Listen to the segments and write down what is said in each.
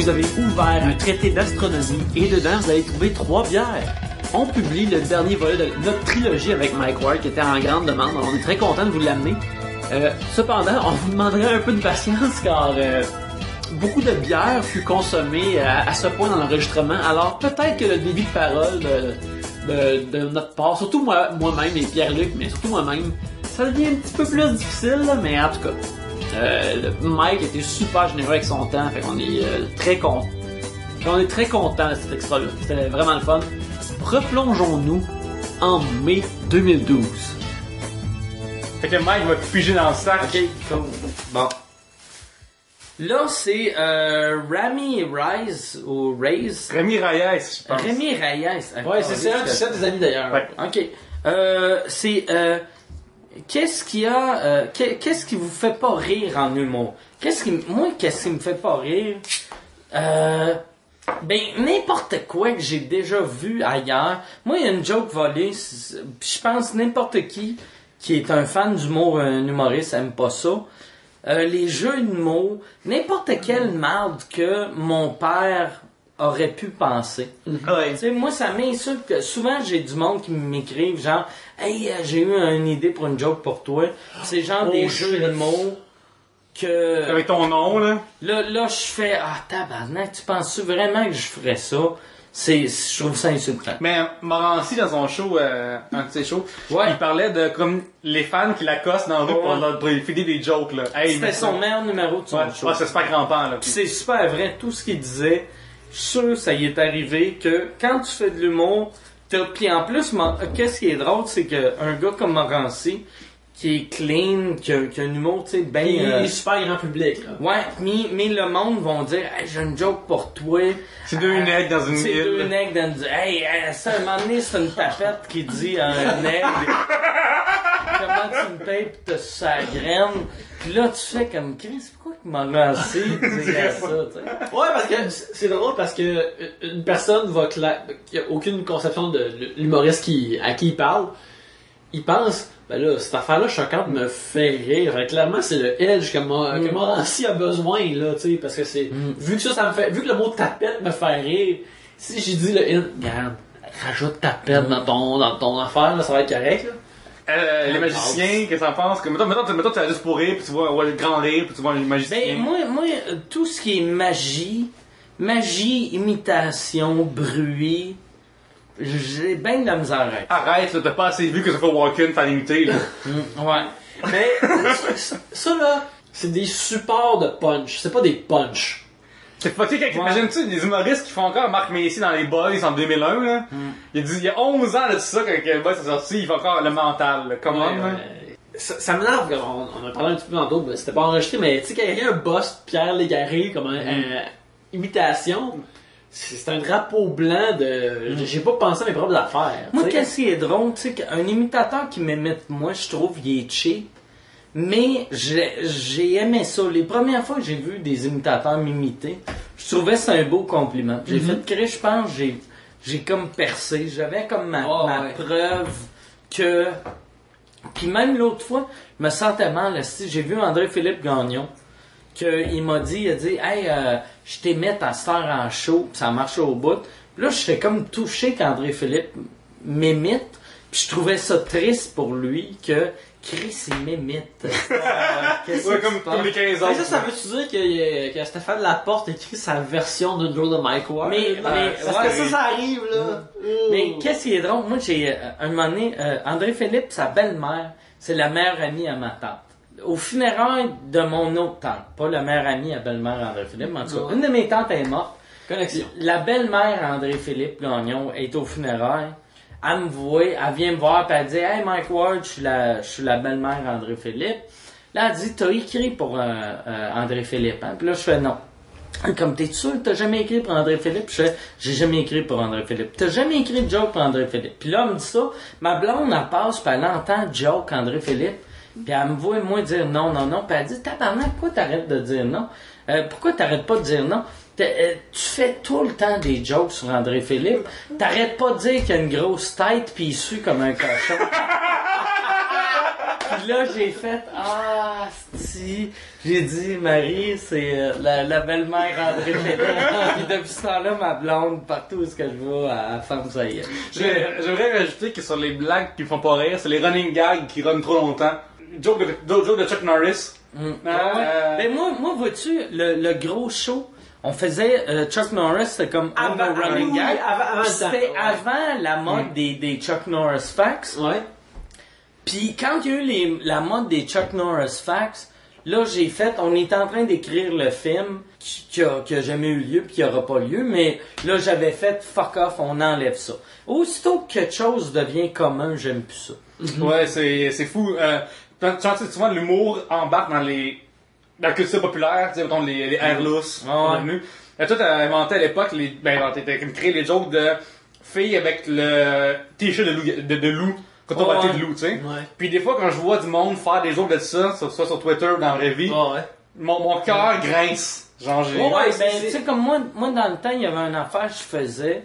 vous avez ouvert un traité d'astronomie et dedans, vous allez trouver 3 bières. On publie le dernier volet de notre trilogie avec Mike Ward qui était en grande demande. Alors, on est très content de vous l'amener. Cependant, on vous demanderait un peu de patience car beaucoup de bière fut consommée à ce point dans l'enregistrement. Alors, peut-être que le débit de parole de notre part, surtout moi-même et Pierre-Luc, mais surtout moi-même, ça devient un petit peu plus difficile, là, mais en tout cas, Mike était super généreux avec son temps, fait qu'on est très content. On est très content de cet extra-là, c'était vraiment le fun. Replongeons-nous en mai 2012. Fait que Mike va piger dans le sac. Ok, cool. Bon. Là, c'est Rami Reyes ou Reyes. Rémi Reyes, je pense. Rémi Reyes. Ouais, c'est un des amis d'ailleurs. Ouais. Ok. C'est qu'est-ce qui vous fait pas rire en humour? Qu'est-ce qui me fait pas rire? Ben, n'importe quoi que j'ai déjà vu ailleurs. Moi, il y a une joke volée. Je pense n'importe qui est un fan d'humour, un humoriste, aime pas ça. Les jeux de mots, n'importe quelle merde que mon père aurait pu penser. Ouais. Tu sais, moi, ça m'insulte que souvent, j'ai du monde qui m'écrivent genre « Hey, j'ai eu une idée pour une joke pour toi. » C'est genre des jeux de mots que... Avec ton nom, là. Là, je fais « Ah, tabarnak, tu penses vraiment que je ferais ça? » Je trouve ça insultant. Mais Morancy, dans son show, un de ses shows, Ouais. il parlait de comme les fans qui l'accostent dans la rue pour lui filer des jokes, là. Hey, C'était son meilleur numéro de son Ouais, show. ouais, c'est super crampant, là. Puis c'est super vrai, tout ce qu'il disait. Je suis sûr que ça y est arrivé que quand tu fais de l'humour, puis en plus, qu'est-ce qui est drôle, c'est qu'un gars comme Morancy, qui est clean, qui a un humour, tu sais, ben... Il est super grand public, là. Ouais, mais le monde vont dire « Hey, j'ai une joke pour toi. » C'est deux nègres dans une C'est île. deux nègres dans une... Hey, ça, un moment donné, c'est une tapette qui dit à un nègre « Comment tu me payes pis t'as sur sa graine? » Puis là, tu fais comme « Chris, pourquoi qu'il m'a lancé? » dirait ça, tu sais. Ouais, parce que c'est drôle parce que une personne qui a aucune conception de l'humoriste à qui il parle, il pense, ben là, cette affaire-là choquante me fait rire. Fait que clairement, c'est le edge que Morancy a besoin, là, tu sais, parce que c'est, vu que le mot tapette me fait rire, si j'ai dit le edge, regarde, rajoute tapette dans ton affaire, là, ça va être correct, là. Les magiciens, qu'est-ce que t'en penses? Mettons, tu as juste pour rire, puis tu vois le grand rire, puis tu vois les magiciens. Ben, moi, tout ce qui est magie, imitation, bruit, j'ai bien de la misère avec. Arrête, là, t'as pas assez vu que ça fait Walken faire l'imiter, là. Ouais. Mais, ça, là, c'est des supports de punch, c'est pas des punch. C'est fucké quand imagine-tu des humoristes qui font encore Marc Messier dans les Boys en 2001, là. Il y a 11 ans de ça quand les Boys sont sortis, il fait encore le mental, là. Comment, là? Ça m'énerve, on en a parlé un petit peu tantôt, mais c'était pas enregistré, mais tu sais, quand il y a un boss Pierre Légaré comme imitation, c'est un drapeau blanc de... J'ai pas pensé à mes propres affaires. Moi, t'sais. qu'est-ce qui est drôle, tu sais, qu'un imitateur qui m'imite, moi, je trouve qu'il est cheap. Mais j'ai aimé ça. Les premières fois que j'ai vu des imitateurs m'imiter, je trouvais ça un beau compliment. J'ai fait créer, je pense, j'ai comme percé. J'avais comme ma preuve que... Puis même l'autre fois, je me sentais mal. J'ai vu André-Philippe Gagnon, il a dit, hey, je t'imite à cette heure en show, pis ça marche au bout. Puis là, j'étais comme touché qu'André-Philippe m'imite, puis je trouvais ça triste pour lui que Chris, il m'imite. Qu'est-ce Ouais, que tu comme penses? les 15 ans. Mais ça veut-tu dire que Stéphane Laporte écrit sa version d'une joke de Mike Ward? Mais parce ouais, que ça arrive, là. Mais qu'est-ce qui est drôle? Moi, j'ai un moment donné, André-Philippe, sa belle-mère, c'est la meilleure amie à ma tante. Au funérailles de mon autre tante, pas la meilleure amie à belle-mère André-Philippe, mais en tout cas, une de mes tantes est morte. Connexion. La belle-mère André-Philippe Gagnon est au funérailles. Elle me voit, elle vient me voir, puis elle dit « Hey, Mike Ward, je suis la belle-mère André-Philippe. » Là, elle dit « T'as écrit pour André-Philippe, hein? » Puis là, je fais « Non. » Comme, t'es sûr que t'as jamais écrit pour André-Philippe? Je fais « J'ai jamais écrit pour André-Philippe. » T'as jamais écrit de joke pour André-Philippe? Puis là, elle me dit ça. Ma blonde, elle passe, puis elle entend joke André-Philippe. Puis elle me voit, moi, dire non. Puis elle dit « Tabarnak, pourquoi t'arrêtes de dire non? Pourquoi t'arrêtes pas de dire non? Tu fais tout le temps des jokes sur André-Philippe. T'arrêtes pas de dire qu'il a une grosse tête pis il sue comme un cochon. » Puis là, j'ai fait, si. J'ai dit, Marie, c'est la belle-mère André Pétain. Puis depuis ce temps-là, ma blonde, partout où est-ce que je vais, elle ferme ça y est. J'aimerais rajouter que sur les blagues qui me font pas rire, c'est les running gags qui runnent trop longtemps. Joke de Chuck Norris. Ben moi, vois-tu, le gros show, on faisait Chuck Norris, c'était comme un running gag. Avant C'était avant la mode des Chuck Norris facts. Ouais. Puis quand il y a eu la mode des Chuck Norris facts, là on est en train d'écrire le film qui a jamais eu lieu puis qui aura pas lieu, mais là j'avais fait fuck off, on enlève ça. Aussitôt que quelque chose devient commun, j'aime plus ça. Ouais, c'est fou. Souvent l'humour embarque dans la culture populaire, tu sais, mettons les airs lousses. Et toi, t'as inventé à l'époque t'as créé les jokes de filles avec le t-shirt de loup. Quand on battait de loup, tu sais. Ouais. Puis des fois, quand je vois du monde faire des jokes de ça, soit sur Twitter ou dans la vraie vie, mon cœur grince. Genre, tu sais, comme moi, dans le temps, il y avait une affaire que je faisais,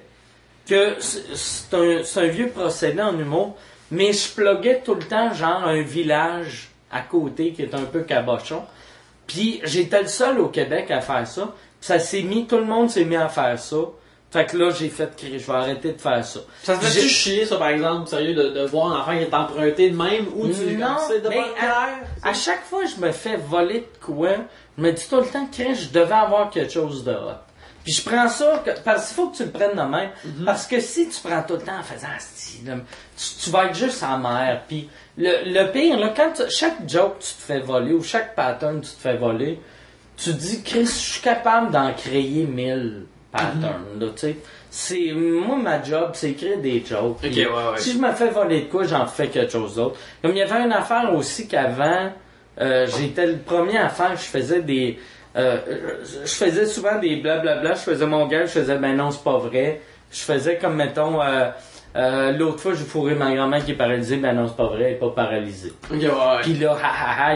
que c'est un vieux procédé en humour, mais je pluguais tout le temps, genre, un village à côté qui est un peu cabochon. Puis j'étais le seul au Québec à faire ça. Puis tout le monde s'est mis à faire ça. Fait que là, j'ai fait je vais arrêter de faire ça. Ça te fait-tu chier, ça, par exemple, sérieux, de voir un enfant qui est emprunté de même, ou tu non, c'est de mais à chaque fois que je me fais voler de quoi, je me dis tout le temps que je devais avoir quelque chose de hot. Puis je prends ça, parce qu'il faut que tu le prennes de même. Parce que si tu prends tout le temps en faisant style, tu vas être juste en mer. Puis le pire, là, chaque joke tu te fais voler, ou chaque pattern tu te fais voler, tu dis, Chris, je suis capable d'en créer 1000 patterns, là, tu sais. Moi, ma job, c'est écrire des jokes. Okay, ouais. Si je me fais voler de quoi, j'en fais quelque chose d'autre. Comme il y avait une affaire aussi qu'avant, j'étais le premier à faire, je faisais souvent des blablabla, je faisais mon gars, je faisais ben non, c'est pas vrai. Je faisais comme, mettons, l'autre fois, j'ai fourré ma grand-mère qui est paralysée, ben non, c'est pas vrai, elle est pas paralysée. Okay, ouais. Puis là,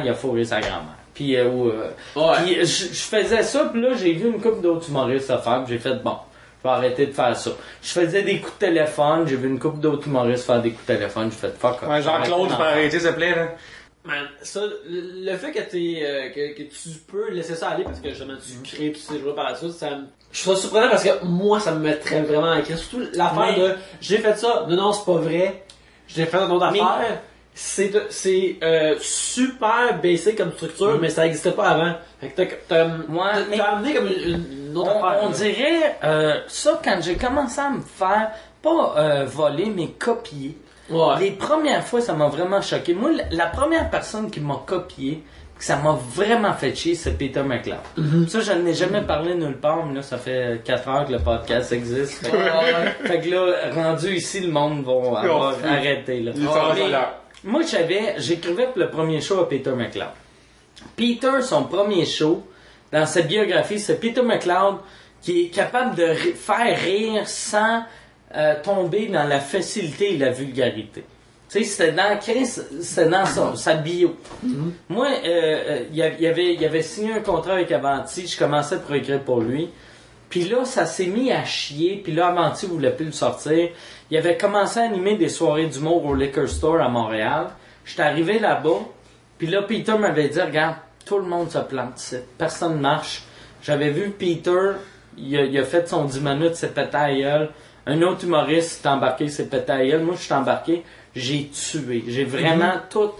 il a fourré sa grand-mère. Puis puis je faisais ça, puis là, j'ai vu une couple d'autres humoristes à faire, puis j'ai fait, bon, je vais arrêter de faire ça. Je faisais des coups de téléphone, j'ai vu une couple d'autres humoristes faire des coups de téléphone, j'ai fait, fuck off. Ouais, Jean-Claude, tu peux arrêter, s'il te plaît, là. Man, ça, le fait que que tu peux laisser ça aller parce que justement tu crées tous ces jours par la suite, je trouve ça surprenant parce que moi ça me mettrait vraiment à crise. Surtout l'affaire de j'ai fait ça, non c'est pas vrai, j'ai fait une autre affaire. C'est super basic comme structure, mais ça n'existait pas avant. Fait que t'as amené comme une autre affaire. On dirait ça quand j'ai commencé à me faire pas voler mais copier. Ouais. Les premières fois, ça m'a vraiment choqué. Moi, la première personne qui m'a copié, que ça m'a vraiment fait chier, c'est Peter McLeod. Ça, je n'en ai jamais parlé nulle part, mais là, ça fait 4 heures que le podcast existe. Fait que là, rendu ici, le monde va arrêter. Là. Moi, j'écrivais pour le premier show à Peter McLeod. Peter, son premier show, dans sa biographie, c'est Peter McLeod qui est capable de faire rire sans tomber dans la facilité et la vulgarité. Tu sais, c'était dans sa bio. Moi, il avait signé un contrat avec Avanti, je commençais pour écrire pour lui. Puis là, ça s'est mis à chier, puis là, Avanti voulait plus le sortir. Il avait commencé à animer des soirées d'humour au Liquor Store à Montréal. J'étais arrivé là-bas, puis là, Peter m'avait dit, regarde, tout le monde se plante ici, personne ne marche. J'avais vu Peter, il a fait son 10 minutes, c'est pété à gueule. Un autre humoriste s'est embarqué, c'est pété à gueule. Moi, je suis embarqué, j'ai tué. J'ai vraiment tout...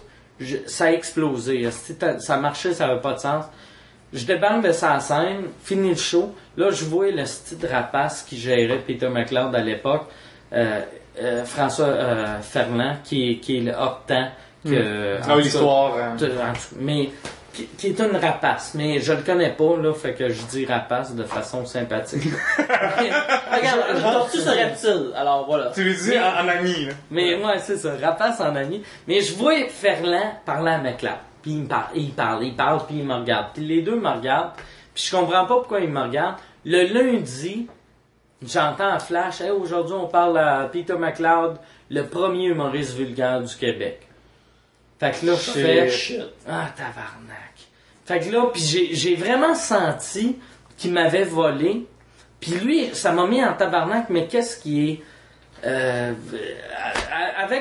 ça a explosé. Ça marchait, ça n'avait pas de sens. Je débarque de sa scène, fini le show. Là, je vois le style de rapace qui gérait Peter McLeod à l'époque. François Ferland, qui est le Octan. L'histoire. Mais... Qui est une rapace, mais je le connais pas, là, fait que je dis rapace de façon sympathique. Regarde, tortue c'est reptile, alors voilà. Tu lui dis en ami, là. Mais ouais, c'est ça, rapace en ami. Mais je vois Ferland parler à McLeod, puis il parle, puis il me regarde. Puis les deux me regardent, puis je comprends pas pourquoi ils me regardent. Le lundi, j'entends en flash, hey, aujourd'hui on parle à Peter McLeod, le premier humoriste vulgaire du Québec. Fait que là, je fais... Ah, tabarnak. Fait que là, puis j'ai vraiment senti qu'il m'avait volé. Puis lui, ça m'a mis en tabarnak, mais qu'est-ce qui est avec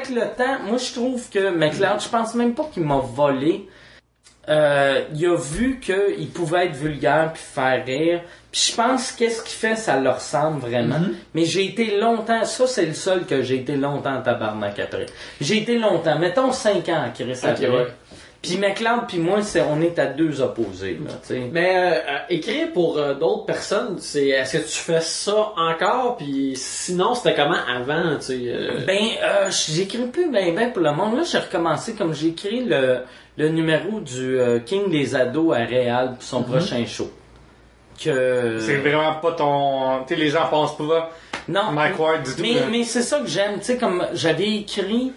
le temps, moi je trouve que McLeod, je pense même pas qu'il m'a volé. Il a vu qu'il pouvait être vulgaire puis faire rire. Puis je pense qu'est-ce qu'il fait, ça leur ressemble vraiment. Mais j'ai été longtemps, ça c'est le seul que j'ai été longtemps en tabarnak après. J'ai été longtemps, mettons 5 ans à Chris après. Ouais. Puis McLeod puis moi, on est à deux opposés. Là, t'sais. Mais écrire pour d'autres personnes, est-ce que tu fais ça encore? Puis sinon, c'était comment avant? J'écris plus ben pour le monde. Là, j'ai recommencé comme j'ai écrit le numéro du King des ados à Réal pour son prochain show. C'est vraiment pas ton... Tu sais, les gens pensent pas non, Mike Ward du tout. Mais c'est ça que j'aime. Tu sais, comme j'avais écrit...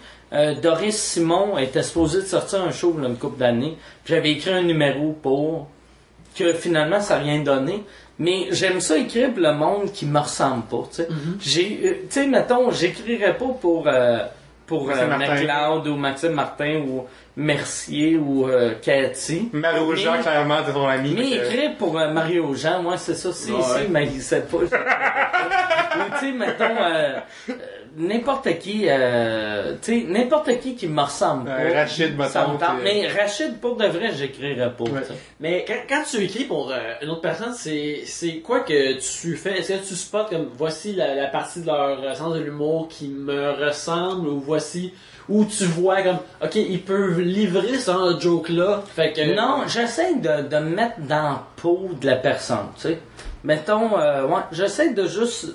Doris Simon était supposée de sortir un show là, une couple d'années. J'avais écrit un numéro pour que finalement ça n'a rien donné. Mais j'aime ça écrire pour le monde qui me ressemble pas. Tu sais, mettons, j'écrirais pas pour McLeod ou Maxime Martin ou Mercier ou Cathy. Mario Jean, clairement, t'es ton ami. Mais écrire pour Mario Jean, moi c'est ça. Mais il sait pas. Ou tu sais, mettons. N'importe qui qui me ressemble pas. Rachid, mais Rachid, pour de vrai, j'écrirais pas. Ouais. Mais quand tu écris pour une autre personne, c'est quoi que tu fais? Est-ce que tu spots comme voici la partie de leur sens de l'humour qui me ressemble ou voici où tu vois comme ok, ils peuvent livrer ce genre de joke-là? Fait que non, j'essaie de me mettre dans la peau de la personne, tu sais. Mettons, j'essaie de juste...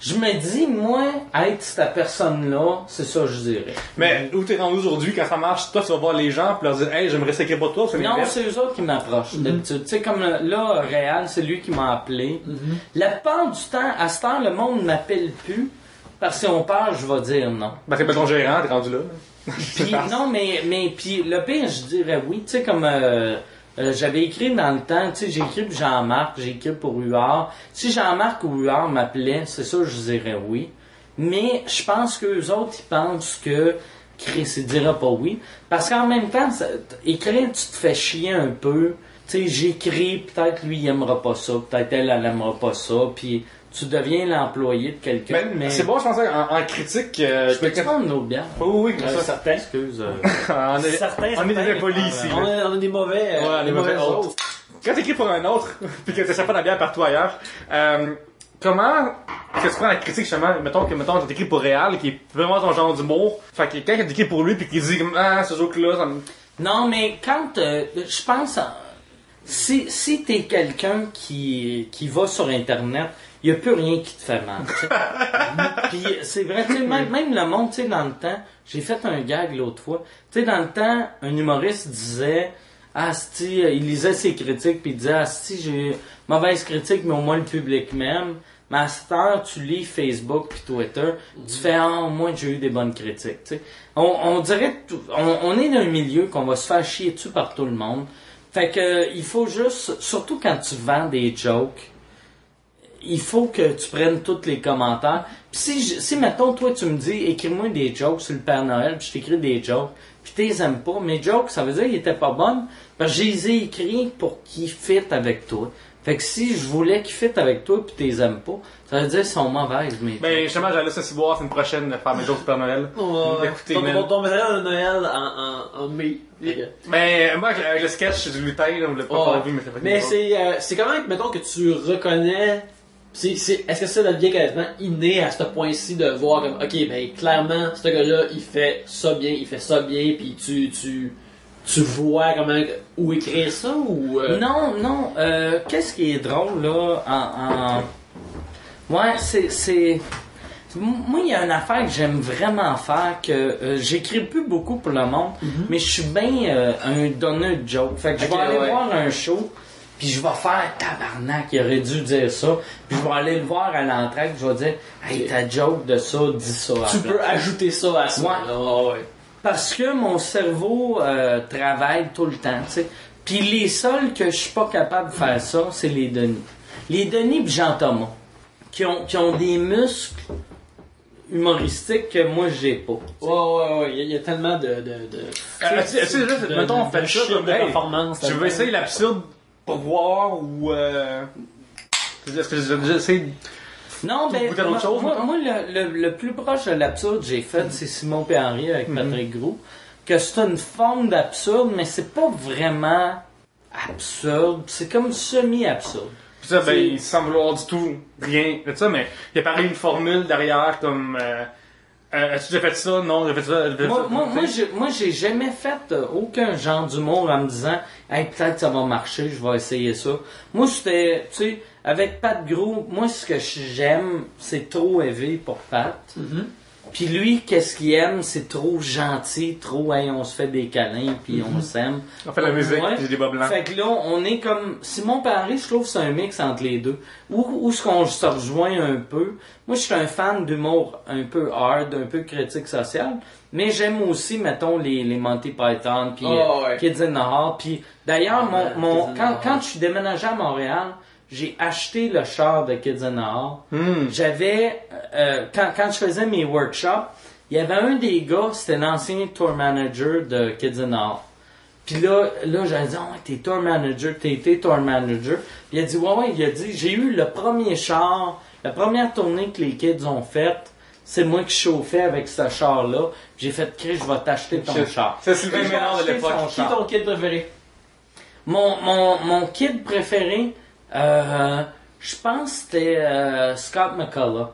je me dis, moi, être cette personne-là, c'est ça que je dirais. Mais où t'es rendu aujourd'hui, quand ça marche, toi, tu vas voir les gens et leur dire « Hey, j'aimerais s'écrire pour toi. » Non, c'est eux autres qui m'approchent, d'habitude. Tu sais, comme là, Réal, c'est lui qui m'a appelé. La plupart du temps, à ce temps, le monde m'appelle plus. Parce qu'on parle, je vais dire non. Ben, c'est pas ton gérant, t'es rendu là. Puis, non, mais puis le pire, je dirais oui. Tu sais, comme... j'avais écrit dans le temps, tu sais, j'ai écrit pour Jean-Marc, j'ai écrit pour Huard. Si Jean-Marc ou Huard m'appelaient, c'est ça, je dirais oui. Mais je pense qu'eux autres, ils pensent que Chris, ils diraient pas oui. Parce qu'en même temps, écrire, tu te fais chier un peu. Tu sais, j'écris, peut-être lui, il aimera pas ça, peut-être elle aimera pas ça, puis tu deviens l'employé de quelqu'un. Mais c'est bon, je pense, en critique... je peux te prendre une autre bière? Oui, ça. Certain. Excuse. on est des impolis ici. On a des mauvais... des mauvais hôtes. Quand t'écris pour un autre, puis que t'essaies pas la bière partout ailleurs, comment est-ce que tu prends la critique, justement, mettons t'écris pour Réal, qui est vraiment ton genre d'humour, fait que quand t'écris pour lui, puis qu'il dit « Ah, ce joke-là, ça me... » Non, mais quand... je pense... Si t'es quelqu'un qui va sur Internet... Il n'y a plus rien qui te fait mal. Puis c'est vrai, tu sais, même le monde, tu sais, dans le temps, j'ai fait un gag l'autre fois. Tu sais, dans le temps, un humoriste disait, Asti, il lisait ses critiques, puis il disait, Asti, j'ai mauvaise critique, mais au moins le public m'aime. Mais à cette heure, tu lis Facebook puis Twitter, tu fais, au moins j'ai eu des bonnes critiques. Tu sais. On dirait, on est dans un milieu qu'on va se faire chier dessus par tout le monde. Fait que il faut juste, surtout quand tu vends des jokes, il faut que tu prennes tous les commentaires. Puis si mettons, toi, tu me dis, écris-moi des jokes sur le Père Noël, puis je t'écris des jokes, puis t'es aimes pas, mes jokes, ça veut dire qu'ils étaient pas bonnes, parce que je les ai écrits pour qu'ils fitent avec toi. Fait que si je voulais qu'ils fitent avec toi, puis t'es aimes pas, ça veut dire qu'ils sont mauvaises, mais... Ben, justement, j'allais se boire la semaine prochaine de faire mes jokes sur le Père Noël. Écoutez, ton matériel de Noël en mai. Mais moi, avec le sketch du lutin, on l'a pas vu, mais ça fait... Mais c'est quand même, mettons, que tu reconnais... Est-ce que ça devient quasiment inné à ce point-ci de voir comme, ok, ben clairement, ce gars-là, il fait ça bien, puis tu vois comment où écrire ça ou Non. Qu'est-ce qui est drôle là Ouais, c'est moi, il y a une affaire que j'aime vraiment faire, que j'écris plus beaucoup pour le monde, mais je suis bien un donneur de joke. Fait que je vais aller voir un show. Puis je vais faire tabarnak, il aurait dû dire ça. Puis je vais aller le voir à l'entrée, je vais dire, hey, ta joke de ça, dis ça. Tu peux ajouter ça à ça. Ouais. Parce que mon cerveau travaille tout le temps, tu sais. Puis les seuls que je suis pas capable de faire ça, c'est les Denis. Les Denis pis Jean-Thomas, qui ont des muscles humoristiques que moi j'ai pas. Ouais. Il y a tellement de mettons, on fait ça comme performance. Je veux essayer l'absurde pour voir ou est-ce que j'essaie Non, ben, goûtais d'autres choses, moi le plus proche de l'absurde que j'ai fait, c'est Simon P. Henry avec Patrick Gros. Que c'est une forme d'absurde, mais c'est pas vraiment absurde. C'est comme semi-absurde. Puis ça, ben, il semble avoir du tout rien de ça, mais il a parlé une formule derrière, comme, as-tu déjà fait ça? Non, j'ai fait ça. Moi, j'ai jamais fait aucun genre d'humour en me disant, hey, peut-être que ça va marcher, je vais essayer ça. Moi, c'était, tu sais, avec Pat Gros, moi, ce que j'aime, c'est trop élevé pour Pat. Puis lui, qu'est-ce qu'il aime, c'est trop gentil, trop, hey, on se fait des câlins, puis on s'aime. On fait la musique, j'ai des bas blancs. Fait que là, on est comme, Simon Paris, je trouve que c'est un mix entre les deux. Où est-ce qu'on se rejoint un peu? Moi, je suis un fan d'humour un peu hard, un peu critique social, mais j'aime aussi, mettons, les Monty Python, puis Kids in the Hall, puis d'ailleurs, quand je suis déménagé à Montréal, j'ai acheté le char de Kids in the Hall. J'avais, quand je faisais mes workshops, il y avait un des gars, c'était l'ancien tour manager de Kids in the Hall. Puis là, j'avais dit, oh, t'es tour manager, t'es tour manager. Puis il a dit, ouais, il a dit, j'ai eu le premier char, la première tournée que les kids ont faite, c'est moi qui chauffais avec ce char-là. J'ai fait, Chris, je vais t'acheter ton char. C'est Sylvain Ménard de l'époque. Qui est ton kid préféré? Mon kid préféré, je pense que c'était Scott McCullough.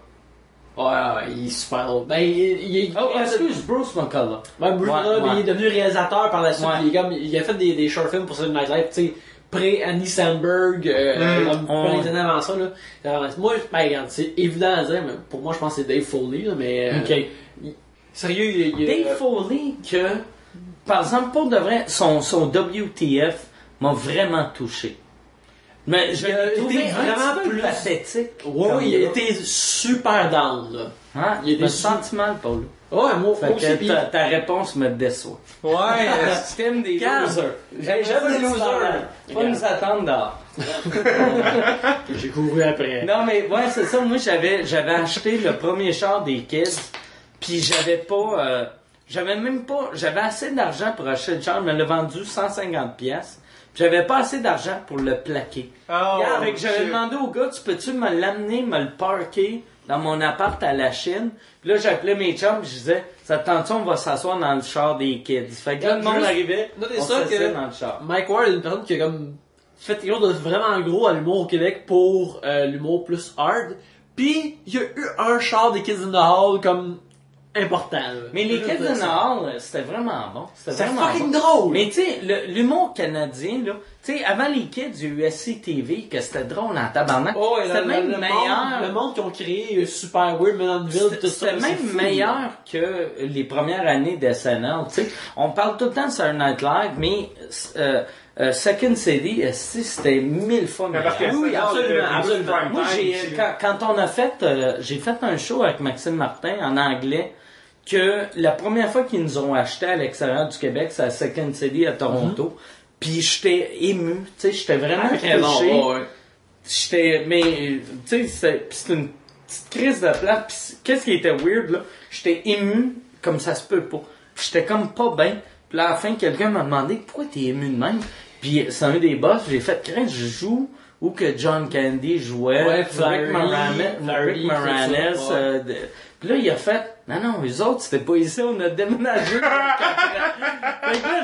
Ouais, il est super drôle. Ben, il excuse, Bruce McCullough. Bruce McCullough, mais il est devenu réalisateur par la suite. Il a fait des short films pour Saturday Night Live, tu sais, pré-Annie Samberg, plein d'années avant ça, là. Moi, ben, regarde, c'est évident à dire, mais pour moi, je pense que c'est Dave Foley, là, mais... sérieux, Dave Foley, que, par exemple, pour de vrai, son WTF m'a vraiment touché. Mais je l'ai trouvé vraiment plus pathétique. Oui, il a été super down, là. Hein? Il était sentimental, Paul. Ouais, moi aussi. Ta réponse me déçoit. Ouais, t'aimes des losers. J'aime les losers. Pas nous attendre dehors. J'ai couru après. Non, mais ouais, c'est ça. Moi, j'avais acheté le premier char des kids, puis j'avais assez d'argent pour acheter le char, mais je l'ai vendu 150$. J'avais pas assez d'argent pour le plaquer. Fait que j'avais demandé au gars, tu peux-tu me l'amener, me le parker dans mon appart à la Chine? Puis là, j'appelais mes chums, je disais, ça te tente, on va s'asseoir dans le char des kids. Fait que là, le monde arrivait, on s'asseyait dans le char. Mike Ward est une personne qui a comme fait quelque chose de vraiment gros à l'humour au Québec pour l'humour plus hard. Puis il y a eu un char des Kids in the Hall comme important. Là. Mais les Kids in the Hall, c'était vraiment bon. C'était fucking drôle. Mais tu sais, l'humour canadien, là, tu sais, avant les Kids, il y a eu SCTV, que c'était drôle en tabarnak. Oh, c'était même meilleur. Le monde qu'ils ont créé Super Weird, Melonville, tout ça. C'était même meilleur que les premières années d'SNL, tu sais. On parle tout le temps de Saturday Night Live, mais Second City, c'était 1000 fois meilleur. Oui, absolument. Moi, quand on a fait, j'ai fait un show avec Maxime Martin en anglais, que la première fois qu'ils nous ont acheté à l'extérieur du Québec, c'est à Second City à Toronto. Puis j'étais ému, tu sais, j'étais vraiment touché. Mais, tu sais, c'est une petite crise de plate. Puis qu'est-ce qui était weird, là? J'étais ému comme ça se peut pas. Puis j'étais comme pas bien. Puis là, à la fin, quelqu'un m'a demandé pourquoi t'es ému de même. Puis c'est un des boss, j'ai fait craindre, je joue où que John Candy jouait, Rick Moranis. Puis là, il a fait, non, les autres, c'était pas ici, on a déménagé. Fait que là,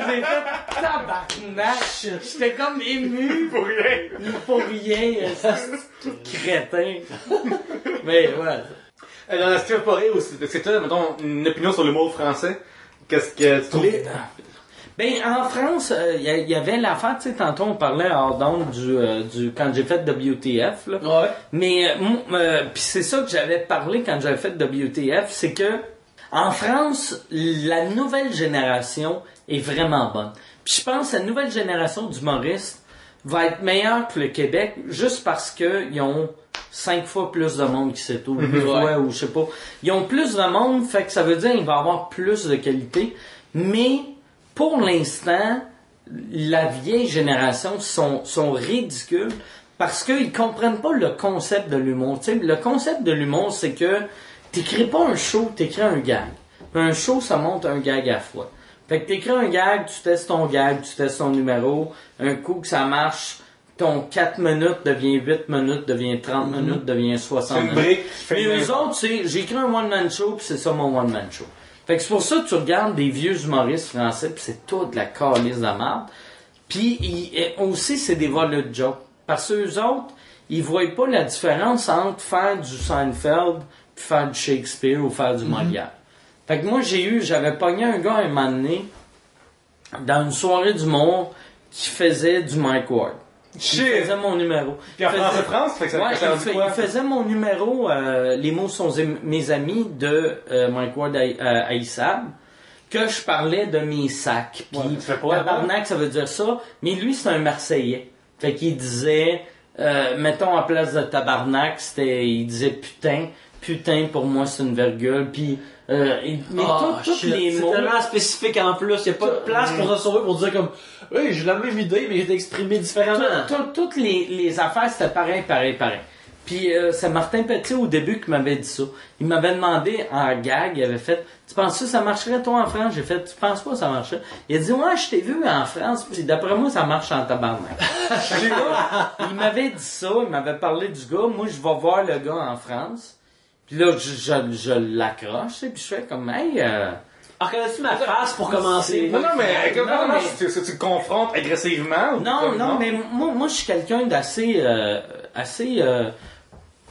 j'ai fait tabarnak. J'étais comme ému. Pour rien. C'est crétin. Mais, ouais. Dans la Steve Poré aussi, est-ce que tu as, mettons, une opinion sur l'humour français? Qu'est-ce que tu trouves? Ben, en France, il y avait l'affaire, tu sais, tantôt on parlait hors d'onde du quand j'ai fait WTF, là. Ouais. Mais, pis c'est ça que j'avais parlé quand j'avais fait WTF, c'est que, en France, la nouvelle génération est vraiment bonne. Puis je pense que la nouvelle génération d'humoristes va être meilleure que le Québec, juste parce que ils ont 5 fois plus de monde qui s'étouffe, 8 fois, ou je sais pas. Ils ont plus de monde, fait que ça veut dire qu'il va y avoir plus de qualité, mais pour l'instant, la vieille génération sont ridicules parce qu'ils comprennent pas le concept de l'humour. Tu sais, le concept de l'humour, c'est que t'écris pas un show, t'écris un gag. Un show, ça monte un gag à la fois. Fait que t'écris un gag, tu testes ton numéro, un coup que ça marche, ton 4 minutes devient 8 minutes, devient 30 minutes, devient 60 C'est une minutes. brique. Mais eux autres, j'ai écrit un one-man show, puis c'est ça mon one-man show. Fait que c'est pour ça que tu regardes des vieux humoristes français, puis c'est tout de la calice de merde. Puis aussi, c'est des volets de jokes. Parce que eux autres, ils voient pas la différence entre faire du Seinfeld puis faire du Shakespeare ou faire du Molière. Fait que moi, j'avais pogné un gars un moment donné, dans une soirée d'humour, qui faisait du Mike Ward. Il faisait mon numéro. Puis en France, fait que ça il faisait mon numéro, les mots sont mes amis de Mike Ward à Issab, que je parlais de mes sacs. Puis tabarnak, ça veut dire ça. Mais lui, c'est un Marseillais. Fait qu'il disait, mettons en place de tabarnak, il disait putain. Putain, pour moi, c'est une virgule. Puis, mais tous les mots. C'est tellement spécifique en plus. Il n'y a pas de place pour se sauver pour dire comme, oui, j'ai la même idée, mais j'ai exprimé différemment. Toutes les affaires, c'était pareil. Puis, c'est Martin Petit au début qui m'avait dit ça. Il m'avait demandé en gag, il avait fait, tu penses que ça marcherait toi en France? J'ai fait, tu penses pas que ça marcherait? Il a dit, ouais, je t'ai vu en France, puis d'après moi, ça marche en tabarnak. Il m'avait dit ça, il m'avait parlé du gars. Moi, je vais voir le gars en France. Puis là, je l'accroche, puis je fais comme, hey, Reconnais-tu ma face pour commencer? Non, mais comment tu le confrontes agressivement? Non, mais moi, je suis quelqu'un d'assez,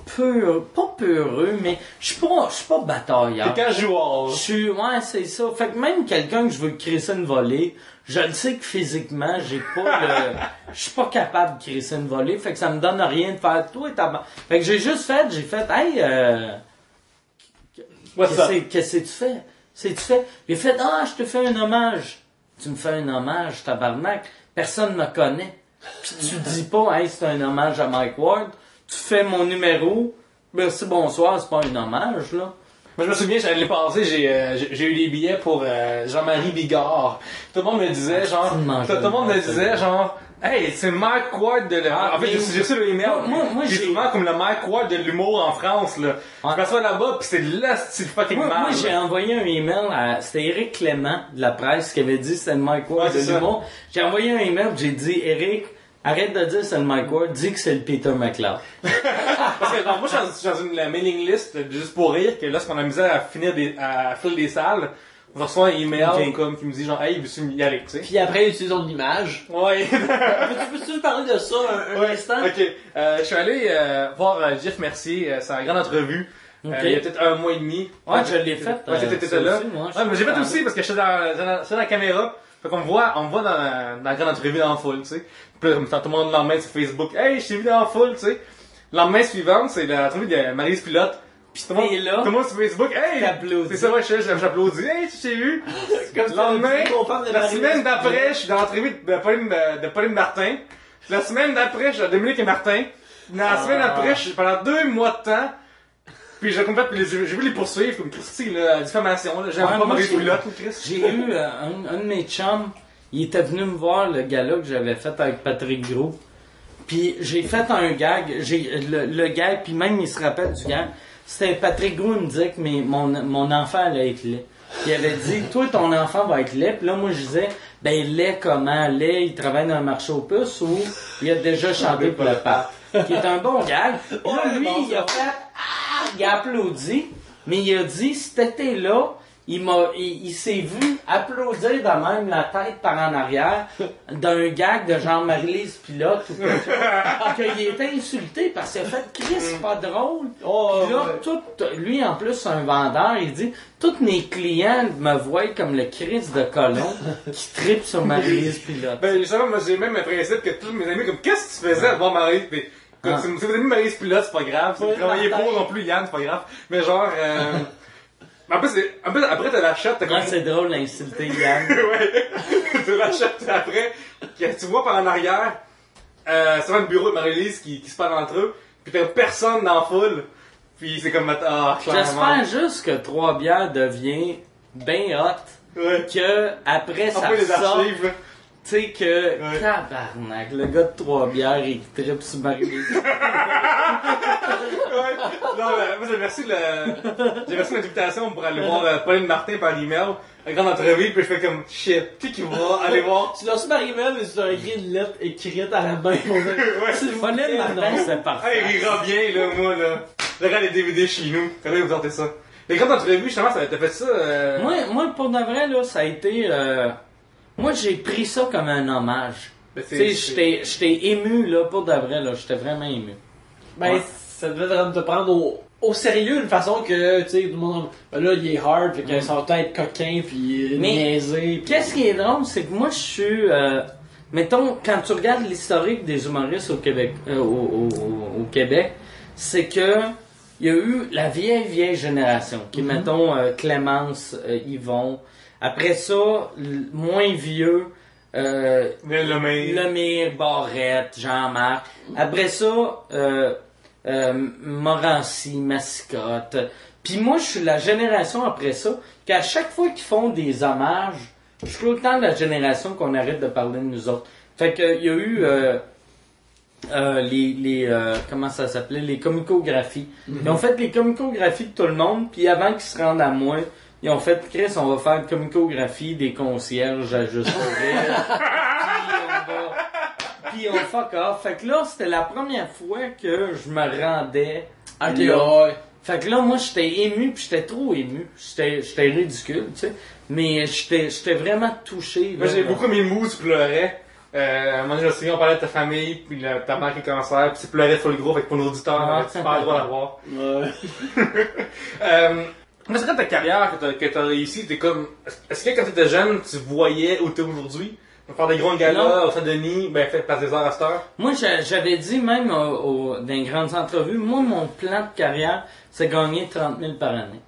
pas peureux, mais je suis pas batailleur. T'es casual. Ouais, c'est ça. Fait que même quelqu'un que je veux crisser une volée, je le sais que physiquement, je suis pas capable de crisser une volée, fait que ça me donne rien de faire toi et ta. Fait que j'ai fait, hey, qu'est-ce que tu fais? Il a fait, je te fais un hommage. Tu me fais un hommage, tabarnak. Personne ne me connaît. Puis tu dis pas, hey, c'est un hommage à Mike Ward. Tu fais mon numéro. Merci, bonsoir, c'est pas un hommage, là. Moi, je me souviens, l'année passée, j'ai eu des billets pour Jean-Marie Bigard. Tout le monde me disait, hey, c'est Mike Ward de en fait, j'ai reçu le email. Moi, j'ai souvent comme le Mike Ward de l'humour en France, là. Je m'assois là-bas, pis c'est de la style fucking mal. Moi, j'ai envoyé un email c'était Éric Clément de la presse qui avait dit c'était le Mike Ward de l'humour. J'ai envoyé un email, j'ai dit, Éric, arrête de dire c'est le Mike Ward, dis que c'est le Peter McLeod. Parce que, moi, je suis dans une mailing list, juste pour rire, que lorsqu'on a misé à filer des salles, on reçoit un email comme qui me dit genre, hey, veux-tu y aller, tu sais. Puis après, utilisons de l'image. Ouais. Peux-tu nous parler de ça un instant? Ok. Je suis allé voir Jeff Mercier, c'est une grande entrevue. Il y a peut-être un mois et demi. Ouais, je l'ai fait. Ouais, t'étais là. Ouais, mais j'ai fait aussi parce que j'étais dans la caméra. Fait qu'on me voit dans la grande entrevue dans la foule, tu sais. Puis là, tout le monde l'emmène sur Facebook. Hey, je t'ai vu dans la foule, tu sais. L'emmène suivante, c'est l'entrevue de Maryse Pilote. Pis tout le monde sur Facebook, hey! C'est ça, ouais, j'applaudis. Hey, tu t'es vu? Le lendemain, la semaine d'après, je suis dans l'entrevue de Pauline Martin. La semaine d'après, je suis à Dominique et Martin. La semaine d'après, je suis pendant 2 mois de temps. Puis j'ai vu les poursuivre comme Christy, la diffamation, là. J'aime pas Maryse Pilote ou Chris. J'ai eu un de mes chums, il était venu me voir le gala que j'avais fait avec Patrick Gros. Puis j'ai fait un gag, le gag, puis même il se rappelle du gag. C'était Patrick Gros, il me disait que mon enfant allait être laid. Il avait dit, toi, ton enfant va être laid. Puis là, moi, je disais, ben, laid comment? Laid, il travaille dans un marché aux puces ou il a déjà chanté pour le pape? Qui est un bon gag. Là, lui, il a fait, il a applaudi, mais il a dit, si t'étais là, il s'est vu applaudir de même la tête par en arrière d'un gag de genre Marie-Lise Pilote ou quelque chose. Qu'il était insulté parce qu'il a fait Chris, c'est pas drôle. Puis là, lui en plus c'est un vendeur, il dit tous mes clients me voient comme le Chris de Colomb qui tripe sur Marie-Lise Pilote. Ben justement, moi j'ai même un principe que tous mes amis comme qu'est-ce que tu faisais avant Marie? Si vous avez mis Maryse Pilote, c'est pas grave. Si vous travaillez pour non plus Yann, c'est pas grave. Mais genre en plus, après, t'as la chatte, t'as comme... c'est drôle d'insulter Yann. Ouais. T'as la chatte après, que tu vois par en arrière, c'est vraiment le bureau de Marie-Lise qui se parle entre eux, pis t'as personne dans la foule, pis c'est comme, clairement. J'espère juste que 3 bières devient ben hot. Ouais. Que, après ça sort, tu sais que, tabarnak, le gars de 3 bières, il tripe sur Marie-Lise. Non, moi j'ai reçu l'invitation pour aller voir Pauline Martin par email. Une grande entrevue, puis je fais comme shit, qui va aller voir? Tu l'as reçu par email, mais tu as écrit une lettre écrite à la main. Ouais, Pauline Martin, c'est parfait. Hey, il ira bien, là, moi, là. Je regarde les DVD chez nous. Quand vous sortez ça? Les grandes entrevues, justement, t'as fait ça, Moi, pour de vrai, là, ça a été, moi, j'ai pris ça comme un hommage. Tu sais, j'étais ému, là, pour de vrai, là, j'étais vraiment ému. Ben, ça devait te prendre au sérieux d'une façon que, tu sais, tout le monde, ben là, il est hard, fait qu'il s'entend être coquin, puis niaisé. Qu'est-ce qui est drôle, c'est que moi, je suis, mettons, quand tu regardes l'historique des humoristes au Québec, au Québec, c'est que il y a eu la vieille génération, qui, mettons, Clémence, Yvon. Après ça, moins vieux, Lemire, Barrette, Jean-Marc. Après ça, Morancy, Mascotte. Puis moi, je suis la génération après ça, qu'à chaque fois qu'ils font des hommages, je suis tout le temps la génération qu'on arrête de parler de nous autres. Fait que, il y a eu, comment ça s'appelait, les comicographies. Ils ont fait les comicographies de tout le monde, puis avant qu'ils se rendent à moi, ils ont fait, Chris, on va faire une comicographie des concierges à Juste pour rire. Puis on fuck off. Fait que là, c'était la première fois que je me rendais là. Fait que là, moi, j'étais ému, puis j'étais trop ému. J'étais ridicule, tu sais. Mais j'étais vraiment touché. Moi, là. j'ai beaucoup mis mou, tu pleurais. À un moment donné, je me souviens, on parlait de ta famille, puis ta mère qui a cancer, puis tu pleurais sur le gros, fait que pour nos auditeurs, tu pas le droit d'avoir. Ouais. Moi, c'est quand ta carrière que t'as réussi, t'es comme, est-ce que quand t'étais jeune, tu voyais où t'es aujourd'hui? Faire des grands galas au Saint-Denis, ben, fait par des heures à cette heure? Moi, j'avais dit même dans les grandes entrevues, moi, mon plan de carrière, c'est gagner 30 000 par année.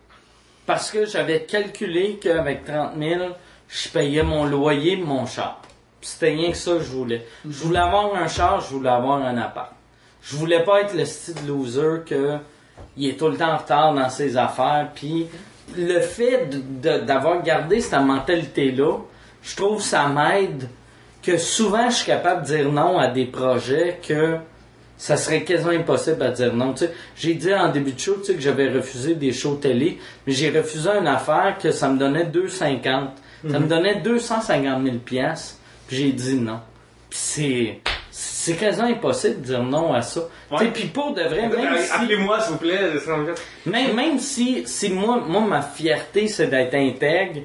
Parce que j'avais calculé qu'avec 30 000, je payais mon loyer et mon char. C'était rien que ça que je voulais. Je voulais avoir un char, je voulais avoir un appart. Je voulais pas être le style loser que il est tout le temps en retard dans ses affaires. Puis le fait d'avoir gardé cette mentalité-là, je trouve que ça m'aide, que souvent je suis capable de dire non à des projets que ça serait quasiment impossible à dire non. Tu sais, j'ai dit en début de show, tu sais, que j'avais refusé des shows télé, mais j'ai refusé une affaire que ça me donnait 2,50. Ça me donnait 250 000 piastres, puis j'ai dit non. Puis c'est quasiment impossible de dire non à ça. Ouais. Tu sais, puis pour de vrai, même si... Appelez-moi, s'il vous plaît. Même si moi, ma fierté, c'est d'être intègre,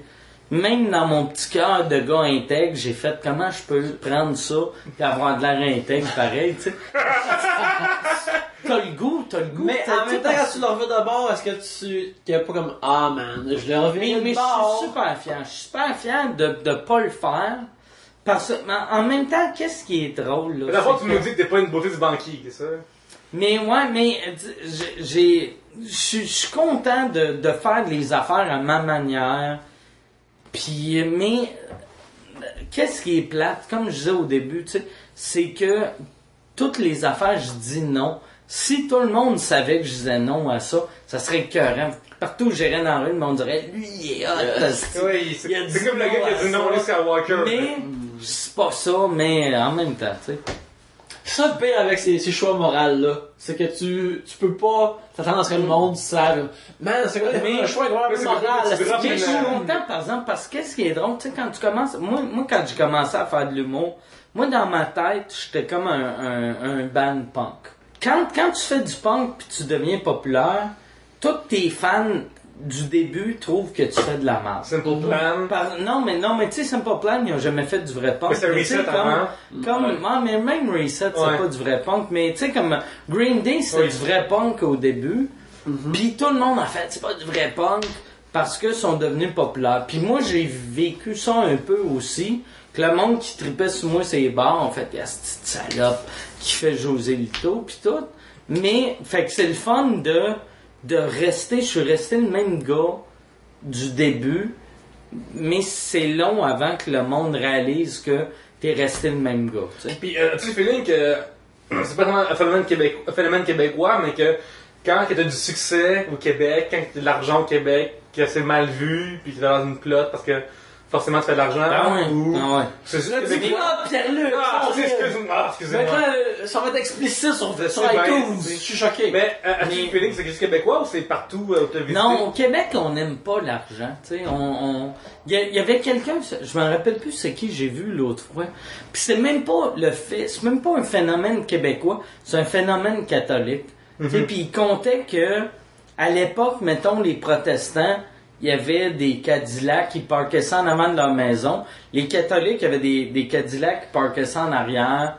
même dans mon petit cœur de gars intègre, j'ai fait comment je peux prendre ça et avoir de l'air intègre pareil, tu sais. T'as le goût. Mais en même temps, quand tu le reviens de bord, est-ce que tu t'es pas comme ah man, je le reviens Mais de bord. je suis super fier de pas le faire. Parce que, en même temps, qu'est-ce qui est drôle, là? La fois, tu nous dis que t'es pas une beauté du banquier, c'est ça? Mais ouais, mais je suis content de faire les affaires à ma manière. Puis, mais qu'est-ce qui est plate, comme je disais au début, tu sais, c'est que toutes les affaires, je dis non. Si tout le monde savait que je disais non à ça, ça serait écœurant. Partout où j'irais dans la rue, le monde dirait, lui, il est hot. Oui, c'est comme le gars qui a dit à non, ça. lui, c'est à Walker. Mais, c'est pas ça, mais en même temps, tu sais. C'est ça le pire avec ces choix moraux-là. C'est que tu peux pas t'attendre à ce que le monde sache. Man, c'est quoi le choix moral? Mais je suis content, par exemple, parce que qu'est-ce qui est drôle, tu sais, quand tu commences, moi, quand j'ai commencé à faire de l'humour, moi, dans ma tête, j'étais comme un band punk. Quand tu fais du punk pis tu deviens populaire, tous tes fans du début trouvent que tu fais de la merde. Simple Plan. Non, mais tu sais, Simple Plan, ils ont jamais fait du vrai punk. Mais c'est Reset avant. Mais même Reset, c'est pas du vrai punk. Mais tu sais, comme Green Day, c'est du vrai punk au début. Puis tout le monde a fait, c'est pas du vrai punk, parce qu'ils sont devenus populaires. Puis moi, j'ai vécu ça un peu aussi, que le monde qui tripait sur moi, c'est les bars, en fait, il y a cette petite salope qui fait José Lito, pis tout. Mais, fait que c'est le fun de rester, je suis resté le même gars du début, mais c'est long avant que le monde réalise que t'es resté le même gars, tu sais. Puis, tu sais, feeling que c'est pas vraiment un phénomène québécois, mais que quand t'as du succès au Québec, quand t'as de l'argent au Québec, que c'est mal vu, puis t'es dans une plotte parce que forcément tu fais de l'argent. Ah ouais. Ou... Ah ouais. C'est juste Là, tu dis, québécois. Pierre-Luc! Excusez-moi. Ben, quand ça va être explicite sur Je sais iTunes, bien, je suis choqué. Mais, as-tu le feeling que c'est juste québécois ou c'est partout où t'as visité? Non, au Québec, on n'aime pas l'argent. Tu sais, il y avait quelqu'un, je me rappelle plus c'est qui j'ai vu l'autre fois. Puis c'est même pas c'est même pas un phénomène québécois, c'est un phénomène catholique. Tu sais, puis il comptait que à l'époque, mettons les protestants, il y avait des Cadillacs qui parquaient ça en avant de leur maison. Les catholiques avaient des Cadillacs qui parquaient ça en arrière.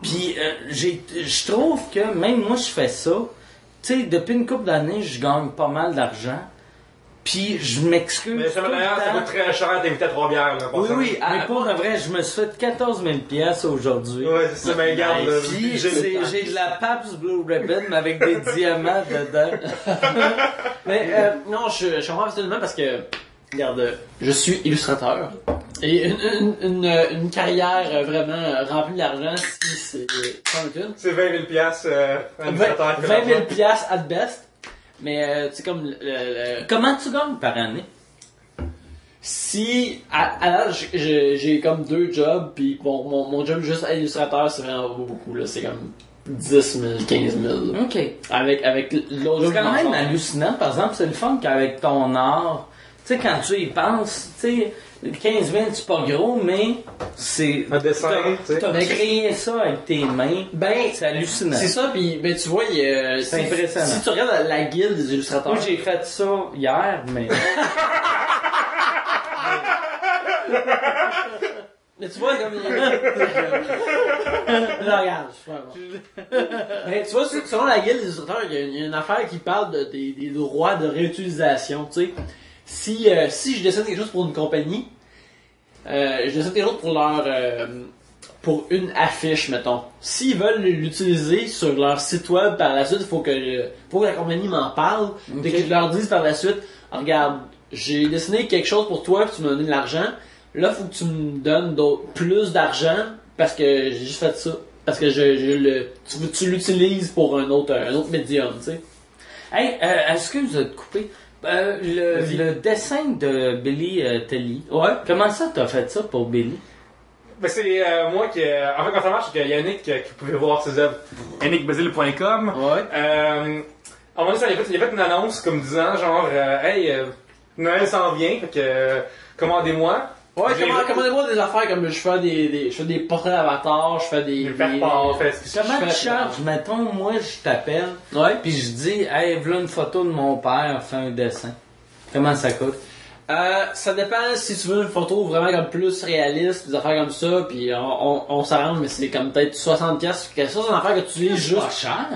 Puis je trouve que même moi je fais ça. Tu sais, depuis une couple d'années, je gagne pas mal d'argent. Puis je m'excuse. Mais ça tout le d'ailleurs, ça temps. coûte très cher d'inviter à 3 bières, là. Oui, oui, mais pour le vrai, je me suis fait 14 000 pièces aujourd'hui. Ouais, c'est ça, mais regarde, là. Puis j'ai de la Pabst Blue Ribbon mais avec des diamants dedans. Mais non, je comprends absolument parce que, regarde, je suis illustrateur. Et une carrière vraiment remplie d'argent, si c'est pas une. C'est 20 000 piastres, un 20 000 piastres at best. Mais tu sais, comme Comment tu gagnes par année? si à l'âge j'ai comme 2 jobs, puis bon, mon job juste à illustrateur, c'est vraiment pas beaucoup, là. C'est comme 10 000, 15 000. Là. OK. Avec l'autre C'est job quand même ensemble. hallucinant. Par exemple, c'est le fun qu'avec ton art, tu sais, quand tu y penses, tu sais, 15 000, c'est pas gros, mais c'est... Un dessin, tu sais. T'as créé ça avec tes mains. Ben, C'est hallucinant. c'est ça, puis ben, tu vois, C'est impressionnant. Si tu regardes la guilde des illustrateurs, Moi, j'ai fait ça hier, mais... mais tu vois, comme là, regarde, je fais bon. Mais tu vois, selon la guilde des illustrateurs, il y a une affaire qui parle des droits de réutilisation, tu sais. Si je dessine quelque chose pour une compagnie, je dessine quelque chose pour une affiche, mettons. S'ils veulent l'utiliser sur leur site web par la suite, il faut que la compagnie m'en parle, et que je leur dise par la suite, ah, regarde, j'ai dessiné quelque chose pour toi, puis tu m'as donné de l'argent. Là, faut que tu me donnes plus d'argent parce que j'ai juste fait ça. Parce que tu l'utilises pour un autre médium, tu sais. Hey, excuse de te couper. Le dessin de Billy Telly. Ouais. Comment ça t'as fait ça pour Billy? Ben c'est moi qui... en fait, quand ça marche, c'est qu'il y a Yannick qui pouvait voir ses œuvres. YannickBazile.com. Ouais. À un moment donné, il a fait une annonce comme disant genre hey, Noël s'en vient, fait que commandez-moi. Ouais, J'ai- commandez-moi des affaires comme je fais des portraits d'avatars, je fais des. Je vais faire part, fait ce que Comment je tu fais- charges? Mettons, moi, je t'appelle, Ouais. puis je dis, hey, voilà une photo de mon père, fais un dessin. Comment ça coûte? Ça dépend si tu veux une photo vraiment comme plus réaliste, des affaires comme ça, puis on s'arrange, mais c'est comme peut-être 60$. Quelque chose, c'est une affaire que tu lis Juste pas juste. cher.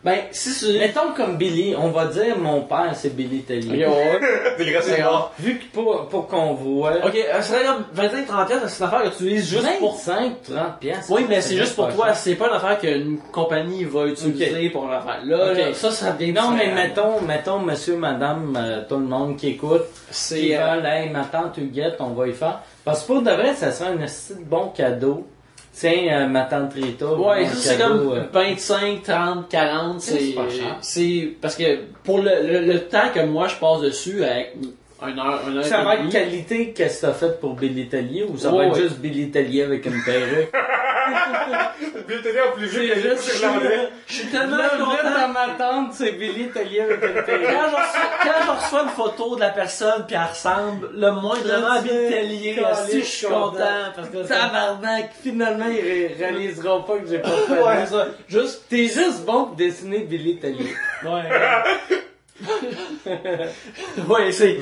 Ben, si tu lis. Mettons comme Billy, on va dire mon père, c'est Billy Telly. Ok, ouais. Des grosses D'accord. Vu que pour qu'on voit... Ok, ça serait comme 25-30$, c'est une affaire que tu lises juste pour. 25, 30 piastres. Oui, mais c'est juste pour pas toi, cher. c'est pas une affaire qu'une compagnie va utiliser pour l'affaire. Là, Ok. là, ça devient Non, mais différent. mettons, monsieur, madame, tout le monde qui écoute, C'est, qui veulent, hey, ma tante Huguette, on va y faire. Parce que pour de vrai, ça serait un assez bon cadeau. Tiens, ma tante Rita. Ouais, un ça c'est cadeau, comme 25, 30, 40, C'est pas cher. c'est parce que pour le temps que moi je passe dessus avec une heure Ça et va être demie, qualité qu'est-ce que t'as fait pour Billy Tellier ou ça Ouais, va être ouais. juste Billy Tellier avec une perruque? Puis t'es en plus vieux que juste- c'est l'anglais. je suis tellement Là, content. dans ma tante, c'est Billy Tellier avec une perruque. Quand je reçois une photo de la personne puis elle ressemble le moindrement Je à Bill sais, Tellier, calé, si je suis content parce que ça Tabarnak, finalement, ils réaliseront pas que j'ai pas fait ouais, ça. ça. Juste T'es juste bon pour dessiner Billy Tellier. ouais, c'est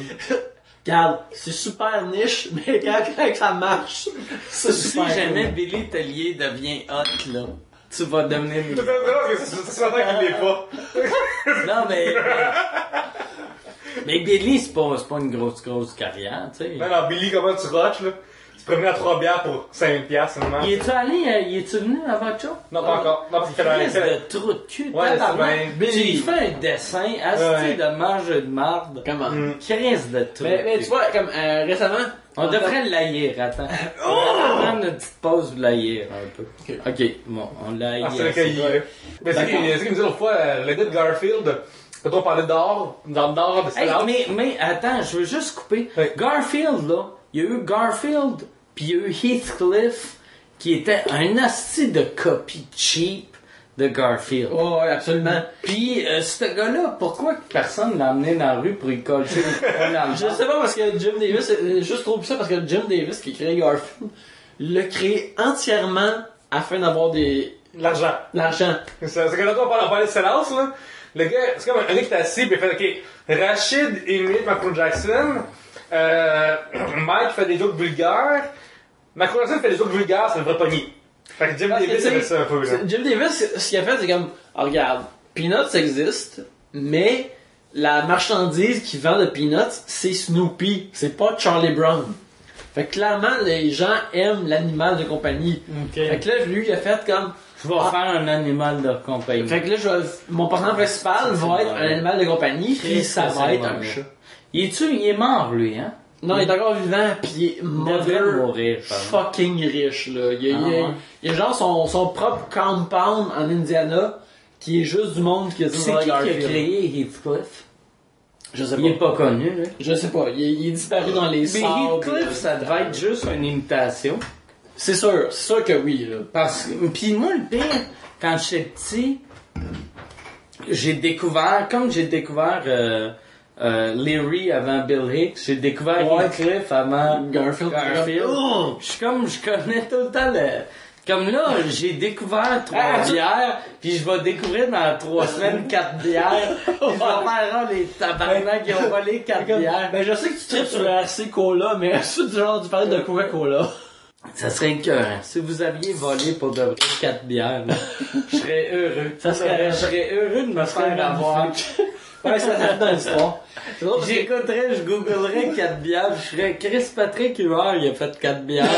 regarde, c'est super niche, mais quand ça marche, c'est Si super. jamais Billy Tellier devient hot, là, tu vas devenir C'est drôle que c'est longtemps qu'il l'est pas. Non, mais Billy, c'est pas une grosse carrière, tu sais. Non, non, Billy, comment tu roches, là? Tu te promets à 3 bières pour 5 piastres, seulement. Il est-tu allé, il est-tu venu à votre show? Non, pas encore. Non, parce qu'il fait Crise de trou de cul, Ouais, tabarnak. c'est bien. Tu lui fais un dessin, asti Ouais. de manger de marde. Comment? Crise de trou de Mais cul. tu vois, comme récemment, On devrait l'aïr, attends. On va prendre une petite pause pour l'aïr un peu. Ok, bon, on l'a Ah, c'est haï. recueilli, là. Mais c'est ce qu'il me disait l'autre fois, le gars de Garfield, quand on parlait d'or, dans l'or de Hey, Sellout. mais attends, je veux juste couper. Ouais. Garfield, là, il y a eu Garfield, puis il y a eu Heathcliff, qui était un asti de copie cheap de Garfield. Oh, ouais, absolument. Puis, ce gars-là, pourquoi que personne l'a amené dans la rue pour y coller Je sais pas parce que Jim Davis, juste trop ça parce que Jim Davis qui a créé Garfield, l'a créé entièrement afin d'avoir L'argent. l'argent. C'est quand on parle de Sellhouse, là. Le gars, c'est comme un gars qui est assis, pis il fait, ok, Rachid imite Michael Jackson, Mike fait des jokes vulgaires, Michael Jackson fait des jokes vulgaires, ça devrait pogner. Fait que Jim Davis a fait ça un peu, là. Jim Davis, ce qu'il a fait, c'est comme, regarde, Peanuts existe, mais la marchandise qui vend de Peanuts, c'est Snoopy, c'est pas Charlie Brown. Fait que clairement, les gens aiment l'animal de compagnie. Fait que là, lui, il a fait comme... Je vais faire un animal de compagnie. Fait que là, mon personnage principal va être un animal de compagnie, puis ça va être un chat. Il est mort, lui, hein? Non, il est encore vivant, pis il est mourir, fucking riche, là. Il a genre son propre compound en Indiana, qui est juste du monde qui a dit C'est qui a créé Heathcliff? Je sais pas. Il est pas connu, là. Je sais pas. Il est disparu dans les Mais sables. Heathcliff, ça devait être juste une imitation. C'est sûr que oui, là. Parce que, pis moi, le pire, quand j'étais petit, j'ai découvert Leary avant Bill Hicks, j'ai découvert Heathcliff avant Garfield. Je suis comme, je connais tout le temps comme là, j'ai découvert 3 bières, puis je vais découvrir dans 3 semaines 4 bières, puis je vais faire les tabarnak qui ont volé 4 bières. Ben, je sais que tu tripes sur le RC Cola, mais c'est du genre, tu parlais de Coca-Cola. Ça serait écœurant. Si vous aviez volé pour de vrai 4 bières, là, je serais heureux. Je serais heureux de me faire avoir. Ouais, ça arrive dans l'histoire. J'écouterais, je googlerais 4 bières, je serais Chris Patrick Huard, il a fait 4 bières,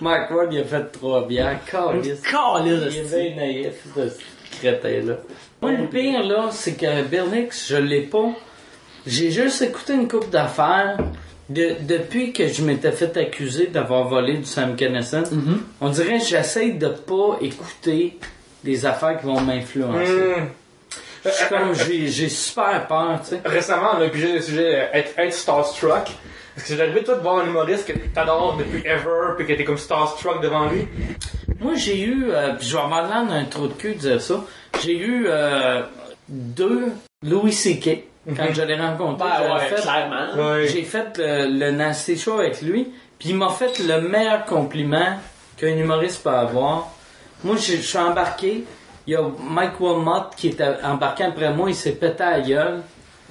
Mike Ward, il a fait 3 bières, Calice. Il est bien naïf, ce crétin-là. Moi, le pire, là, c'est que Bill Hicks, je l'ai pas. J'ai juste écouté une couple d'affaires. Depuis que je m'étais fait accuser d'avoir volé du Sam Kinison, on dirait que j'essaye de pas écouter des affaires qui vont m'influencer. Je suis comme, j'ai super peur, tu sais. Récemment, on a pigé le sujet être starstruck. Est-ce que c'est arrivé, toi, de voir un humoriste que t'adores depuis ever, puis que t'es comme starstruck devant lui? Moi, j'ai eu, pis je vais avoir l'air d'un trou de cul de dire ça, j'ai eu 2 Louis C.K. Quand je l'ai rencontré. Clairement. J'ai fait le Nasty Show avec lui, puis il m'a fait le meilleur compliment qu'un humoriste peut avoir. Moi, je suis embarqué. Il y a Mike Wilmot qui était embarqué après moi, il s'est pété à la gueule.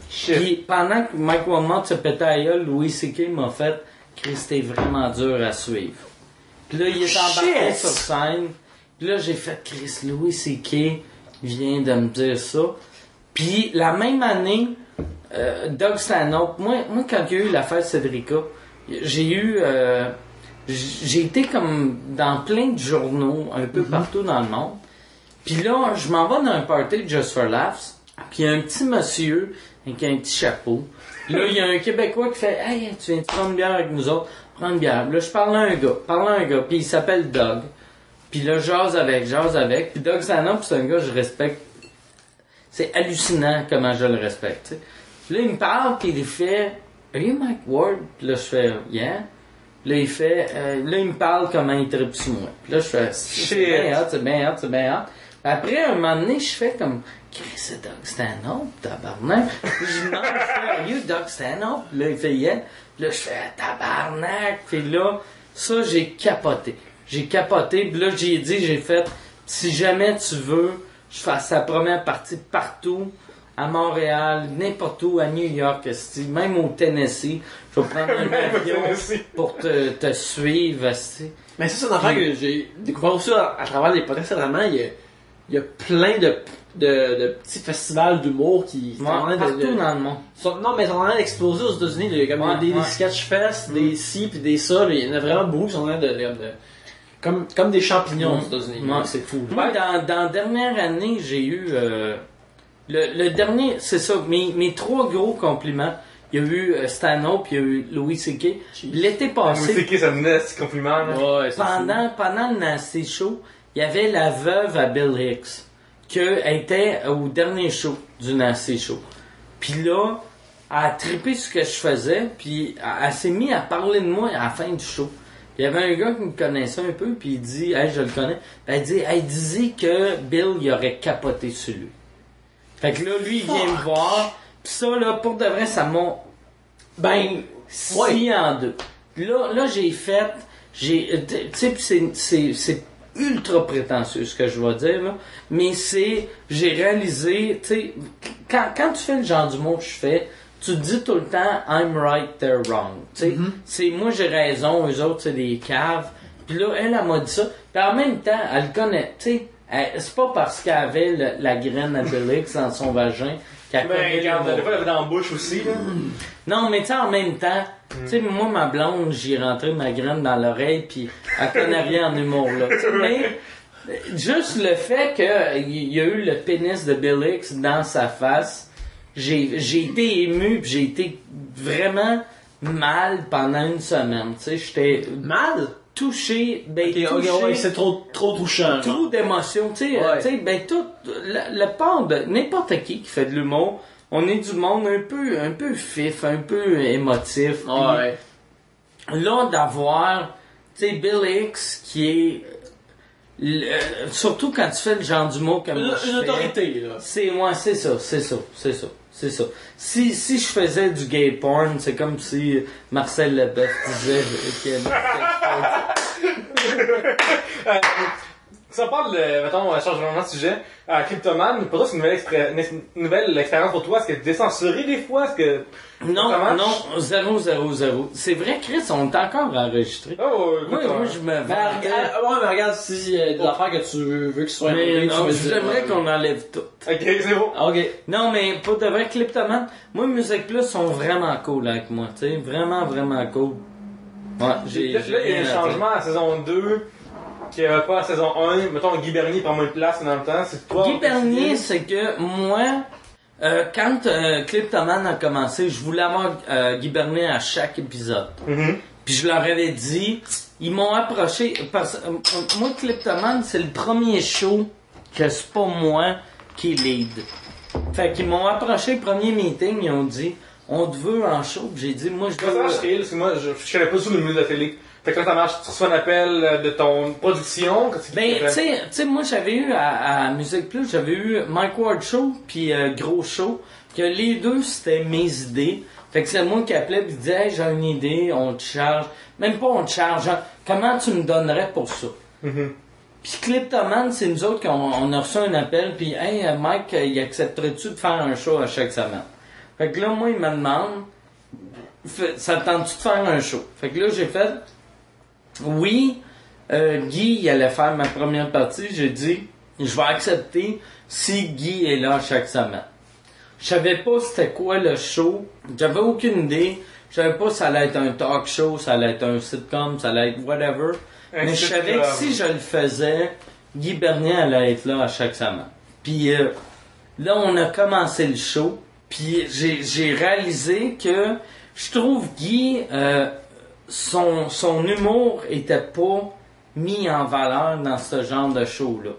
Puis pendant que Mike Wilmot se pétait à la gueule, Louis C.K. m'a fait « Chris, c'était vraiment dur à suivre. » Puis là, il est embarqué sur scène. Puis là, j'ai fait « Chris, Louis C.K. vient de me dire ça. » Puis la même année, Doug Stanhope, moi quand il y a eu l'affaire Cédrica, j'ai été comme dans plein de journaux, un peu partout dans le monde. Puis là, je m'en vais dans un party de Just for Laughs, puis il y a un petit monsieur avec un petit chapeau. Là, il y a un Québécois qui fait « Hey, tu viens de prendre une bière avec nous autres? » Prends une bière. Là, je parle à un gars, puis il s'appelle Doug. Puis là, jase avec. Puis Doug Stanhope, c'est un gars que je respecte. C'est hallucinant comment je le respecte, tu sais. Puis là, il me parle, puis il fait « Are you Mike Ward? » Puis là, je fais « Yeah. » Là, il fait, là, il me parle comment il tripe sur moi. Puis là, je fais « C'est bien hot. Après, un moment donné, je fais comme « Qu'est-ce que c'est Doug Stanhope, tabarnak? » Je dis « Non, je fais « Are you Doug Stanhope? » Puis là, il fait « Yeah. » Puis là, je fais « Tabarnak. » Puis là, ça, j'ai capoté. Puis là, j'ai fait « Si jamais tu veux, je fasse sa première partie partout, à Montréal, n'importe où, à New York, même au Tennessee. Je vais prendre un avion pour te suivre. Mais ça, c'est une affaire que j'ai découvert aussi à travers les podcasts. Vraiment, il y a plein de petits festivals d'humour qui sont en train partout dans le monde. Non, mais ils sont en train d'exploser aux États-Unis. Il y a des sketch fest, des ci puis des ça. Il y en a vraiment beaucoup qui sont en train de comme des champignons aux États-Unis. C'est fou. Moi, dans la dernière année, j'ai eu le dernier, c'est ça, mes 3 gros compliments. Il y a eu Stanhope, il y a eu Louis C.K. L'été passé. Louis C.K. ça me laisse ce compliment. Ouais, pendant le Nasty Show, il y avait la veuve à Bill Hicks, qui était au dernier show du Nasty Show. Puis là, a trippé sur ce que je faisais, puis elle s'est mise à parler de moi à la fin du show. Il y avait un gars qui me connaissait un peu, puis il dit, hey, je le connais. Elle dit, elle disait que Bill, il aurait capoté sur lui. Fait que là, lui, il vient me voir, pis ça, là, pour de vrai, ça m'a, scié en deux. Là, j'ai fait, tu sais, c'est ultra prétentieux ce que je vais dire, là, mais j'ai réalisé, tu sais, quand tu fais le genre d'humour que je fais, tu te dis tout le temps I'm right, they're wrong. Tu sais, c'est moi j'ai raison, eux autres c'est des caves. Puis là, elle m'a dit ça. Puis en même temps, elle le connaît. Tu sais, c'est pas parce qu'elle avait la graine à Bélix dans son vagin qu'elle connaît. Mais quand des fois, elle avait dans la bouche aussi, là. Non, mais tu sais, en même temps, tu sais, moi, ma blonde, j'ai rentré ma graine dans l'oreille, puis elle connaît rien en humour, là. Mais juste le fait qu'il y a eu le pénis de Bélix dans sa face, j'ai été ému, puis j'ai été vraiment mal pendant une semaine. Tu sais, j'étais Mal? touché, touché. Ouais, c'est trop touchant. Trop d'émotions, tu sais, tout, le part de n'importe qui fait de l'humour, on est du monde un peu fif, un peu émotif. Ouais. Là, d'avoir, tu sais, Bill X qui est, surtout quand tu fais le genre d'humour comme moi, Une autorité, là. C'est ça. Si je faisais du gay porn, c'est comme si Marcel Leboeuf disait qu'il aimait quelque chose. Si on parle de, mettons, changement de sujet, Cryptoman, pour toi, c'est une nouvelle expérience pour toi. Est-ce que tu es censuré des fois? Est-ce que... Non, 0. C'est vrai, Chris, on est encore enregistré. Oh, écoute, Moi, je me vais. Mais regarde, si y a des affaires que tu veux qu'ils soient Mais enlevées, non, tu veux dire, j'aimerais qu'on enlève tout. Ok, c'est bon. Ok. Non, mais pour de vrai, Cliptoman, moi, Musique Plus sont vraiment cool avec moi, tu sais, vraiment, vraiment cool. Ouais, Là, il y a un changement à la saison 2 qu'il n'y avait pas à la saison 1. Mettons, Guy Bernier prend moins de place dans le temps. C'est toi. Guy Bernier, c'est que moi, quand Cliptoman a commencé, je voulais avoir Guy Bernier à chaque épisode. Puis je leur avais dit, ils m'ont approché, parce moi, Cliptoman, c'est le premier show que c'est pas moi qui lead. Fait qu'ils m'ont approché, premier meeting, ils ont dit, on te veut en show. Puis j'ai dit, moi, je Comment ça marche, parce que moi, je connais pas tout le milieu de la télé. Fait que quand ça marche, tu reçois un appel de ton production. Ben, tu sais, moi, j'avais eu à Musique Plus, j'avais eu Mike Ward Show, puis Gros Show, que les deux, c'était mes idées. Fait que c'est moi qui appelais pis disais, hey, j'ai une idée, on te charge. Même pas on te charge, genre, comment tu me donnerais pour ça? Puis Cliptoman, c'est nous autres qu'on a reçu un appel, puis hey, Mike, il accepterait-tu de faire un show à chaque semaine? Fait que là, moi, il me demande, ça te tente-tu de faire un show? Fait que là, j'ai fait, oui, Guy, il allait faire ma première partie, j'ai dit, je vais accepter si Guy est là chaque semaine. Je savais pas c'était quoi le show, j'avais aucune idée, je savais pas si ça allait être un talk show, ça allait être un sitcom, ça allait être whatever. Mais je savais que si je le faisais, Guy Bernier allait être là à chaque semaine. Puis là, on a commencé le show, puis j'ai réalisé que je trouve Guy, son humour était pas mis en valeur dans ce genre de show-là.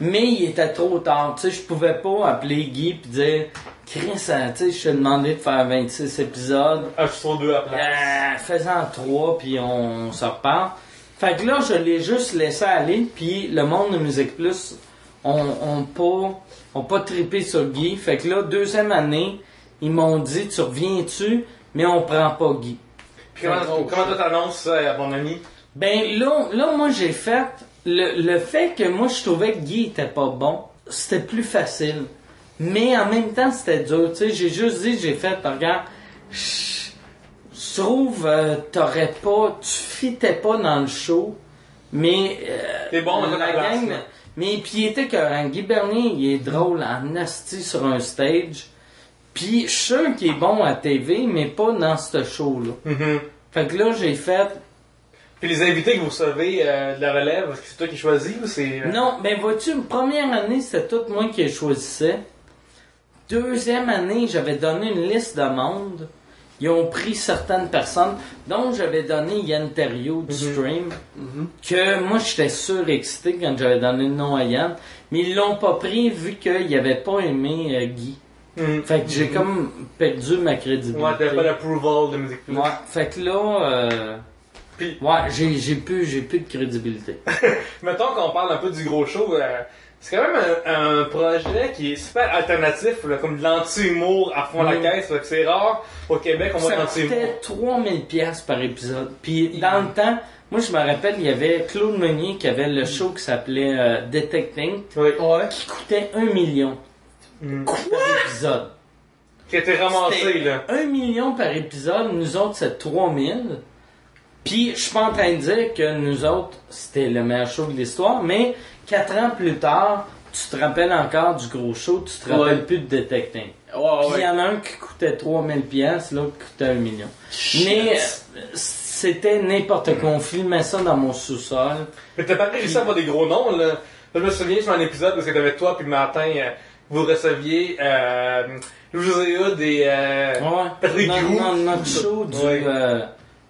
Mais il était trop tard. Tu sais, je pouvais pas appeler Guy pis dire Chris, tu sais, je t'ai demandé de faire 26 épisodes. Ah, je suis sur 2 à place. Faisant 3 puis on se reparle. Fait que là, je l'ai juste laissé aller puis le monde de Musique Plus ont pas trippé sur Guy. Fait que là, deuxième année, ils m'ont dit tu reviens-tu, mais on prend pas Guy. Puis comment toi t'annonces ça à ton ami? Ben là moi j'ai fait le fait que moi je trouvais que Guy était pas bon, c'était plus facile. Mais en même temps c'était dur, tu sais, j'ai juste dit, j'ai fait, regarde, je trouve tu fitais pas dans le show, mais t'es bon dans la gang, place, mais puis il était que Guy Bernier, il est drôle en asti sur un stage. Puis je suis sûr qu'il est bon à TV, mais pas dans ce show-là. Fait que là, j'ai fait... Puis les invités que vous recevez de la relève, est-ce que c'est toi qui choisis ou c'est... Non, ben vois-tu, première année, c'était tout moi qui choisissais. Deuxième année, j'avais donné une liste de monde. Ils ont pris certaines personnes, dont j'avais donné Yann Terriot du Stream, que moi, j'étais surexcité quand j'avais donné le nom à Yann. Mais ils l'ont pas pris vu qu'ils n'avaient pas aimé Guy. Fait que j'ai comme perdu ma crédibilité. Ouais, t'avais pas l'approval de Musique Plus. Ouais, fait que là, Puis- ouais, j'ai plus de crédibilité. Mettons qu'on parle un peu du gros show, c'est quand même un projet qui est super alternatif, là, comme de l'anti-humour à fond la caisse. Fait que c'est rare au Québec, on voit de Ça l'anti-humour. coûtait 3000 pièces par épisode. Puis dans le temps, moi je me rappelle, il y avait Claude Meunier qui avait le show qui s'appelait Detecting, Oui. qui coûtait 1 million par épisode. Qui a été ramassé, C'était là. 1 million par épisode, nous autres c'est 3000. Puis je suis pas en train de dire que nous autres c'était le meilleur show de l'histoire, mais 4 ans plus tard, tu te rappelles encore du gros show, tu te rappelles plus de Detecting. Puis il y en a un qui coûtait 3000 pièces, l'autre qui coûtait 1 million. Mais c'était n'importe quoi, on filmait ça dans mon sous-sol. Mais t'as pas réussi à avoir des gros noms, là. Je me souviens sur un épisode parce que t'avais toi puis Martin, vous receviez Louis-José Hood et Patrick Groux.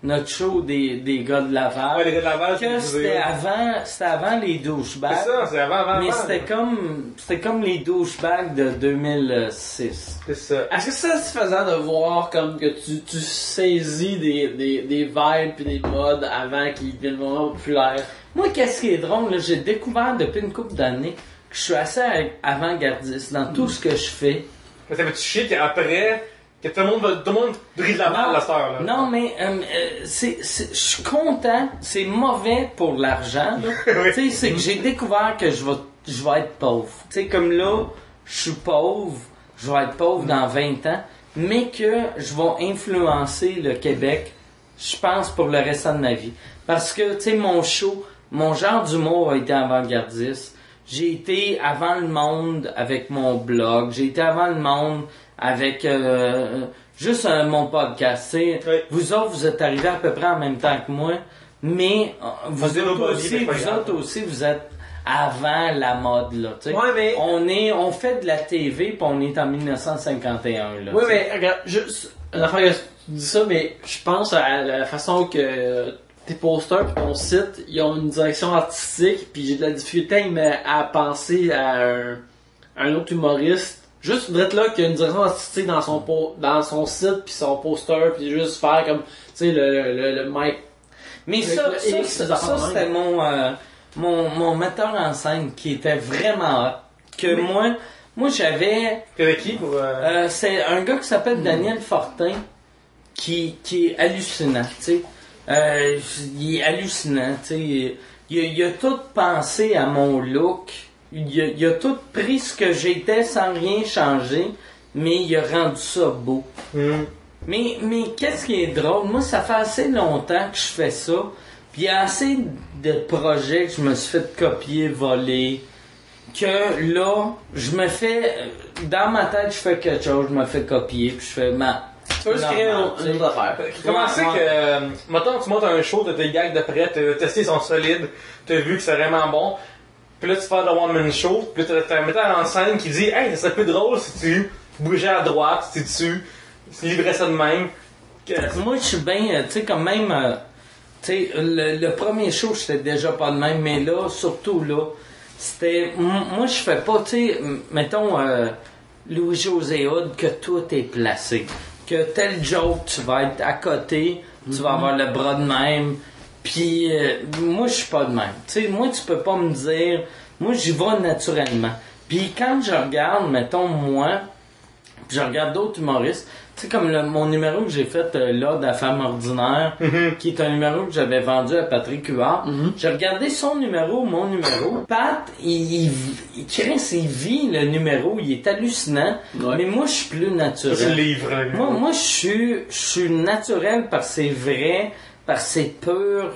Notre show des gars de Laval. Ouais, les gars de Laval, Que c'était avant les douchebags. C'est ça, c'est avant. Mais c'était comme les douchebags de 2006. C'est ça. Est-ce que c'est satisfaisant de voir comme que tu saisis des vibes pis des modes avant qu'ils deviennent vraiment populaires? Moi, qu'est-ce qui est drôle, là, j'ai découvert depuis une couple d'années que je suis assez avant-gardiste dans tout ce que je fais. Mais ça fait-tu chier qu'après, que tout le monde brille de la balle à cette heure, là? Non, mais je suis content. C'est mauvais pour l'argent. Oui. Tu sais, c'est que j'ai découvert que je vais être pauvre. Tu sais, comme là, je suis pauvre. Je vais être pauvre dans 20 ans. Mais que je vais influencer le Québec, je pense, pour le restant de ma vie. Parce que, tu sais, mon show, mon genre d'humour a été avant-gardiste. J'ai été avant le monde avec mon blog. J'ai été avant le monde avec juste mon podcast. Oui. Vous autres, vous êtes arrivés à peu près en même temps que moi, mais vous autres aussi, vous êtes avant la mode, là. T'sais. Ouais, mais... On fait de la TV, puis on est en 1951, là. Oui, t'sais. mais regarde, juste une affaire que tu dis ça, mais je pense à la façon que tes posters pis ton site, ils ont une direction artistique, puis j'ai de la difficulté à penser à un autre humoriste. Juste d'être là qu'il y a une direction artistique dans son site puis son poster, puis juste faire comme, tu sais, le mic. Mais ça c'était mon metteur en scène qui était vraiment hot. Que moi j'avais... T'avais qui pour... c'est un gars qui s'appelle Daniel Fortin qui est hallucinant, tu sais. Il est hallucinant, tu sais. Il a tout pensé à mon look. Il a tout pris ce que j'étais sans rien changer, mais il a rendu ça beau. Mais qu'est-ce qui est drôle? Moi, ça fait assez longtemps que je fais ça. Puis il y a assez de projets que je me suis fait copier, voler, que là, je me fais... Dans ma tête, je fais quelque chose, je me fais copier, puis je fais... Tu peux juste créer une autre affaire. Comment c'est que... Mettons, tu montes un show, t'as tes gags de près, t'as testé, ils sont solides, t'as vu que c'est vraiment bon. Puis là, tu fais le one-man show, puis là, t'as un metteur en scène qui dit « Hey, ça serait plus drôle si tu bougeais à droite, si tu livrais ça de même. » Moi, je suis bien, tu sais, quand même... tu sais, le premier show, j'étais déjà pas de même, mais là, surtout là, c'était... Moi, je fais pas, tu sais, mettons, Louis-José Hood, que tout est placé. Que tel joke, tu vas être à côté, tu vas avoir le bras de même... Puis moi je suis pas de même. Tu sais, moi tu peux pas me dire, moi j'y vais naturellement. Puis quand je regarde, mettons moi, puis je regarde d'autres humoristes, tu sais comme mon numéro que j'ai fait l'Ode à femme ordinaire, qui est un numéro que j'avais vendu à Patrick Huard. J'ai regardé son numéro, mon numéro. Pat, il vit le numéro, il est hallucinant. Ouais. Mais moi je suis plus naturel. C'est le livre. Moi je suis naturel parce que c'est vrai. Parce que c'est pur.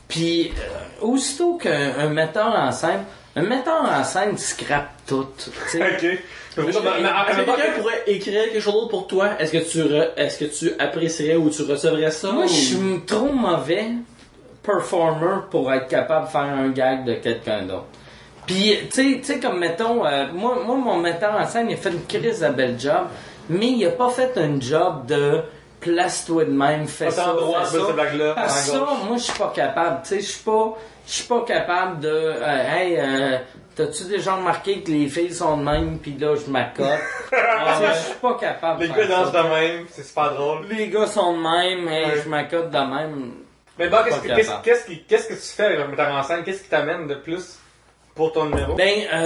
Puis, aussitôt qu'un metteur en scène scrape tout. T'sais. Ok. Est-ce que quelqu'un pourrait écrire quelque chose d'autre pour toi? Est-ce que tu apprécierais ou tu recevrais ça? Moi, je suis trop mauvais performer pour être capable de faire un gag de quelqu'un d'autre. Puis, tu sais, comme mettons, moi, mon metteur en scène, il a fait une crise à bel job, mais il a pas fait un job de place-toi de même, fais ça, droit, fais ça. cette blague-là. Parce que ça, moi, je suis pas capable. Tu sais, je suis pas capable de, t'as-tu déjà remarqué que les filles sont de même, pis là, je m'accote. Je suis pas capable de Les faire gars dansent ça. de même, c'est super drôle. Les gars sont de même, et Ouais. je m'accote de même. Mais bon, Pas qu'est-ce que tu fais avec le metteur en scène? Qu'est-ce qui t'amène de plus pour ton numéro?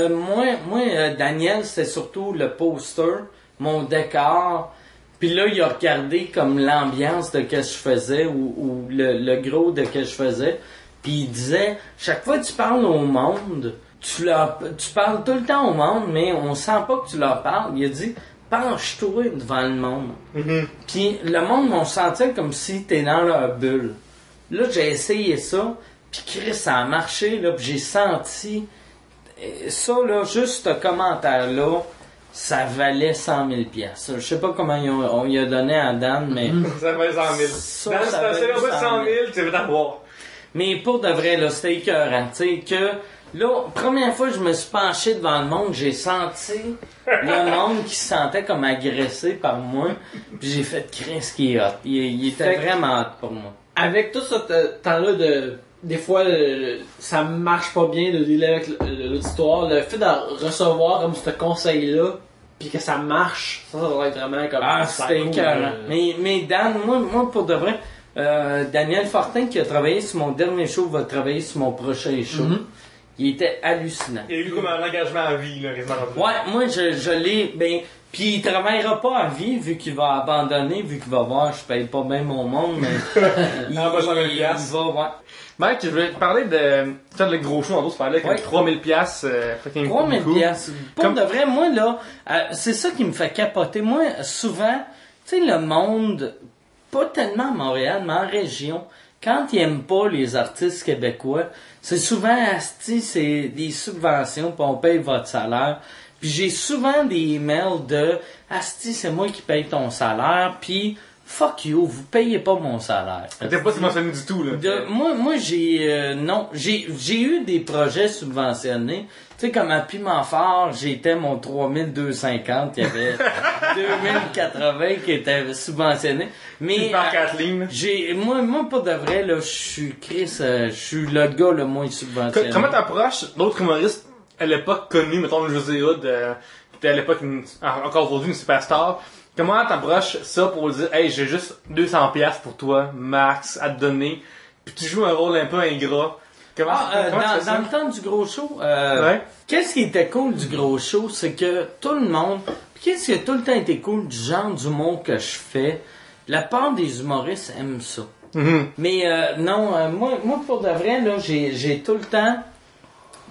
Moi, Daniel, c'est surtout le poster, mon décor. Puis là, il a regardé comme l'ambiance de ce que je faisais ou le gros de ce que je faisais. Puis il disait, chaque fois que tu parles au monde, tu parles tout le temps au monde, mais on sent pas que tu leur parles. Il a dit, penche-toi devant le monde. Puis le monde m'ont senti comme si t'es dans leur bulle. Là, j'ai essayé ça, puis Chris, ça a marché, là, puis j'ai senti ça, là, juste ce commentaire-là, ça valait 100 000 piastres. Je sais pas comment on y a donné à Dan, mais... Ça valait 100 000. Ça, Dans ça ce valait pas de 100 000, tu vas t'avoir. Mais pour de vrai, là, c'était écœurant. Tu sais, que là, première fois que je me suis penché devant le monde, j'ai senti le monde qui se sentait comme agressé par moi. Puis j'ai fait Chris qui est hot. Il était vraiment hot pour moi. Avec tout ce temps-là des fois, ça marche pas bien de dealer avec l'auditoire, le fait de recevoir comme ce conseil-là, puis que ça marche, ça va être vraiment comme... C'était écœurant. Mais Dan, moi, pour de vrai, Daniel Fortin, qui a travaillé sur mon dernier show, va travailler sur mon prochain show. Il était hallucinant. Il y a eu comme un engagement à vie, là, quasiment. Ouais, moi, je l'ai, puis il travaillera pas à vie, vu qu'il va abandonner, vu qu'il va voir, je paye pas bien mon monde, mais il va 100 000 va, ouais. Mike, je voulais te parler de... Tu sais, le gros show, en gros, tu parlais avec Ouais. 3000 piastres. 3000 piastres. Pour de vrai, moi, là, c'est ça qui me fait capoter. Moi, souvent, tu sais, le monde, pas tellement à Montréal, mais en région, quand ils aiment pas les artistes québécois, c'est souvent, asti, c'est des subventions, puis on paye votre salaire. Puis j'ai souvent des emails de asti, c'est moi qui paye ton salaire, puis fuck you, vous payez pas mon salaire. T'es pas mentionné du tout, là. Moi j'ai eu des projets subventionnés. Tu sais, comme à Piment Fort, j'étais mon 3250, il y avait 2080 qui étaient subventionnés. Mais Par Kathleen. moi pour de vrai là, je suis Chris, je suis le gars le moins subventionné. Comment t'approches d'autres humoristes à l'époque connus, mettons le José Hood, qui était à l'époque encore aujourd'hui une superstar? Comment t'approches ça pour dire, hey, j'ai juste 200 piastres pour toi, max, à te donner, puis tu joues un rôle un peu ingrat. Comment tu fais ça? Dans le temps du gros show, Ouais. qu'est-ce qui était cool du gros show, c'est que tout le monde, qu'est-ce qui a tout le temps été cool du genre d'humour que je fais, la part des humoristes aiment ça. Mais moi pour de vrai, là, j'ai tout le temps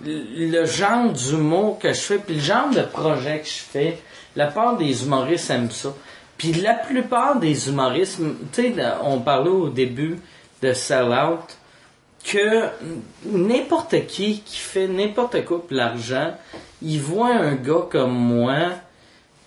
le genre d'humour que je fais, puis le genre de projet que je fais, la part des humoristes aiment ça. Puis la plupart des humoristes, tu sais, on parlait au début de Sell Out, que n'importe qui fait n'importe quoi pour l'argent, il voit un gars comme moi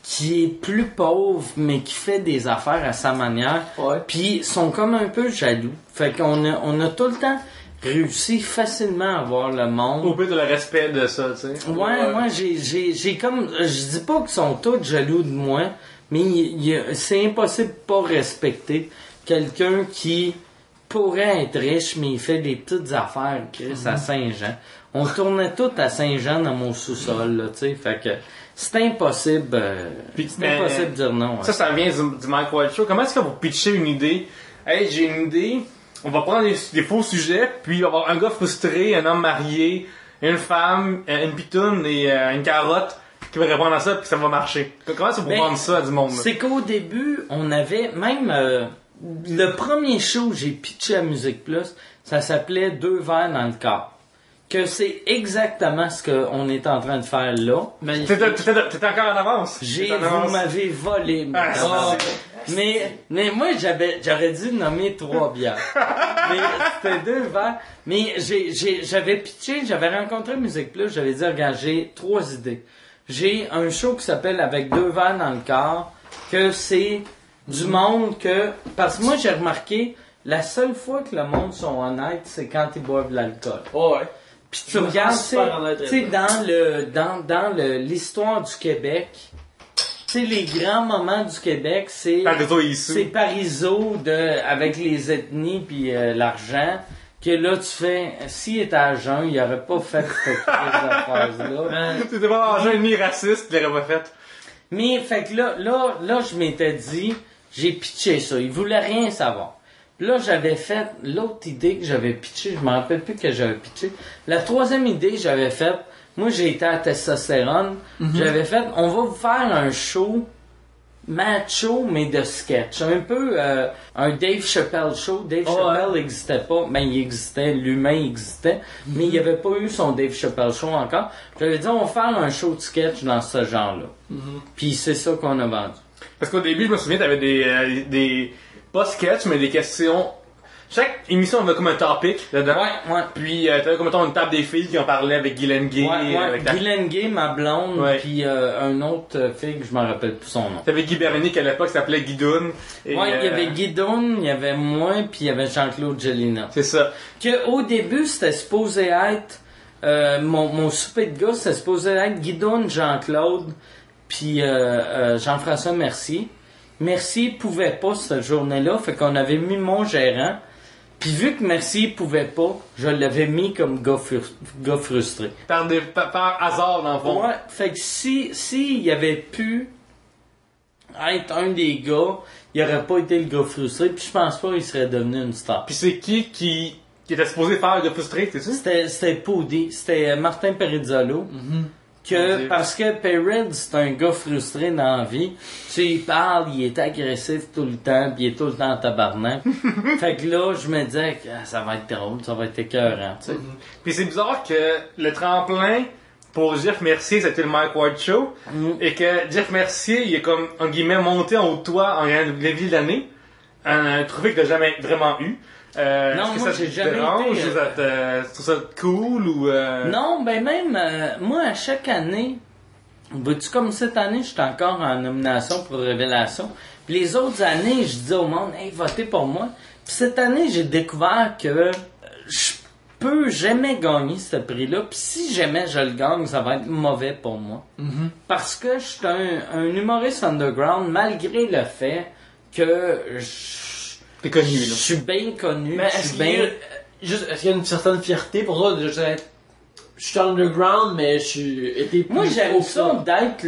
qui est plus pauvre, mais qui fait des affaires à sa manière, puis sont comme un peu jaloux. Fait qu'on a tout le temps réussi facilement à voir le monde. Au pire de le respect de ça, tu sais. Moi, j'ai comme... Je dis pas qu'ils sont tous jaloux de moi, mais c'est impossible de pas respecter quelqu'un qui pourrait être riche, mais il fait des petites affaires, Chris, à Saint-Jean. On tournait tout à Saint-Jean dans mon sous-sol, là, tu sais, fait que c'est impossible, de dire non. Ça, ça vient du Mike White Show. Comment est-ce que vous pitchez une idée? Hey, j'ai une idée, on va prendre des faux sujets, puis il va y avoir un gars frustré, un homme marié, une femme, une pitoune et une carotte qui va répondre à ça, puis ça va marcher. Comment est-ce que vous vendre ça à du monde? C'est qu'au début, on avait même... le premier show que j'ai pitché à Musique Plus, ça s'appelait 2 verres dans le corps. Que c'est exactement ce qu'on est en train de faire là. T'étais encore en avance. Vous m'avez volé. Mais moi, j'aurais dû nommer 3 bières. Mais c'était 2 verres. Mais j'avais pitché, j'avais rencontré Musique Plus, j'avais dit, regarde, j'ai 3 idées. J'ai un show qui s'appelle Avec 2 verres dans le corps, que c'est du monde que... Parce que moi, j'ai remarqué, la seule fois que le monde sont honnêtes, c'est quand ils boivent de l'alcool. Puis tu regardes, tu sais, dans l'histoire du Québec, tu sais, les grands moments du Québec, c'est Parizeau avec les ethnies puis l'argent, que là, tu fais, s'il était à jeun, il aurait pas fait cette phrase-là. C'était pas à jeun ni raciste, il l'aurait pas fait. Mais, fait que là, je m'étais dit, j'ai pitché ça. Il voulait rien savoir. Puis là, j'avais fait l'autre idée que j'avais pitché. Je me rappelle plus que j'avais pitché. La troisième idée que j'avais faite, moi, j'ai été à Testostérone. J'avais fait, on va vous faire un show macho, mais de sketch. Un peu un Dave Chappelle show. Dave Chappelle n'existait pas. Ben, il existait. L'humain existait. Mais il n'y avait pas eu son Dave Chappelle show encore. J'avais dit, on va faire un show de sketch dans ce genre-là. Puis c'est ça qu'on a vendu. Parce qu'au début, je me souviens, t'avais des pas sketch, mais des questions. Chaque émission avait comme un topic dedans. Ouais. Puis t'avais comme mettons une table des filles qui en parlaient avec Guylaine Gay. Guylaine Gay, ma blonde, puis un autre fille que je me rappelle plus son nom. T'avais Guy Bernier qui à l'époque s'appelait Guidoune. Il y avait Guidoune, il y avait moi, puis il y avait Jean-Claude Gélina. C'est ça. Que au début, c'était supposé être mon souper de gars, c'était supposé être Guidoune, Jean-Claude, puis Jean-François Mercier. Mercier pouvait pas cette journée-là, fait qu'on avait mis mon gérant. Puis vu que Mercier pouvait pas, je l'avais mis comme gars frustré. Par hasard, dans le fond. Ouais, fait que si il avait pu être un des gars, il aurait pas été le gars frustré, puis je pense pas qu'il serait devenu une star. Puis c'est qui était supposé faire le gars frustré, c'est ça? C'était Poudy, c'était Martin Perizzolo. Parce que Perez, c'est un gars frustré dans la vie. Tu sais, il parle, il est agressif tout le temps, puis il est tout le temps en tabarnak. Fait que là, je me disais que ça va être drôle, ça va être écœurant, tu sais. Puis c'est bizarre que le tremplin pour Jeff Mercier, c'était le Mike Ward Show, et que Jeff Mercier, il est comme, en guillemets, monté en haut de toi en gagnant la vie de l'année. Un trophée que t'as jamais vraiment eu. Non, moi, j'ai jamais été... Tu trouves ça cool ou... Non, ben même, moi, à chaque année, vois-tu, comme cette année, j'étais encore en nomination pour Révélation. Puis les autres années, je disais au monde, hey, votez pour moi. Puis cette année, j'ai découvert que je peux jamais gagner ce prix-là. Puis si jamais je le gagne, ça va être mauvais pour moi. Parce que je suis un humoriste underground, malgré le fait que t'es connu, là. Je suis bien connu. Mais est-ce qu'il y a une certaine fierté pour toi de dire, je suis underground, mais je suis été plus. Moi, j'aime ça d'être.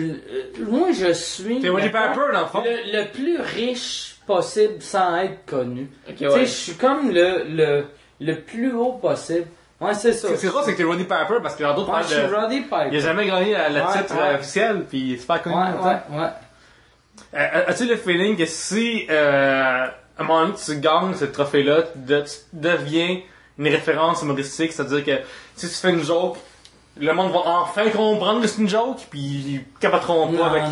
Moi, je suis. T'es Woody Pepper, dans le fond. Le plus riche possible sans être connu. Okay, tu sais, je suis comme le plus haut possible. Ouais, c'est ça. C'est drôle, c'est que t'es Roddy Piper parce que dans d'autres je suis Roddy Piper. Il a jamais gagné le titre officiel, puis il est super connu. Ouais. As-tu le feeling que si à un moment donné, tu gagnes ce trophée-là, tu deviens une référence humoristique, c'est-à-dire que si tu fais une joke, le monde va enfin comprendre que c'est une joke, puis ils capoteront pas avec...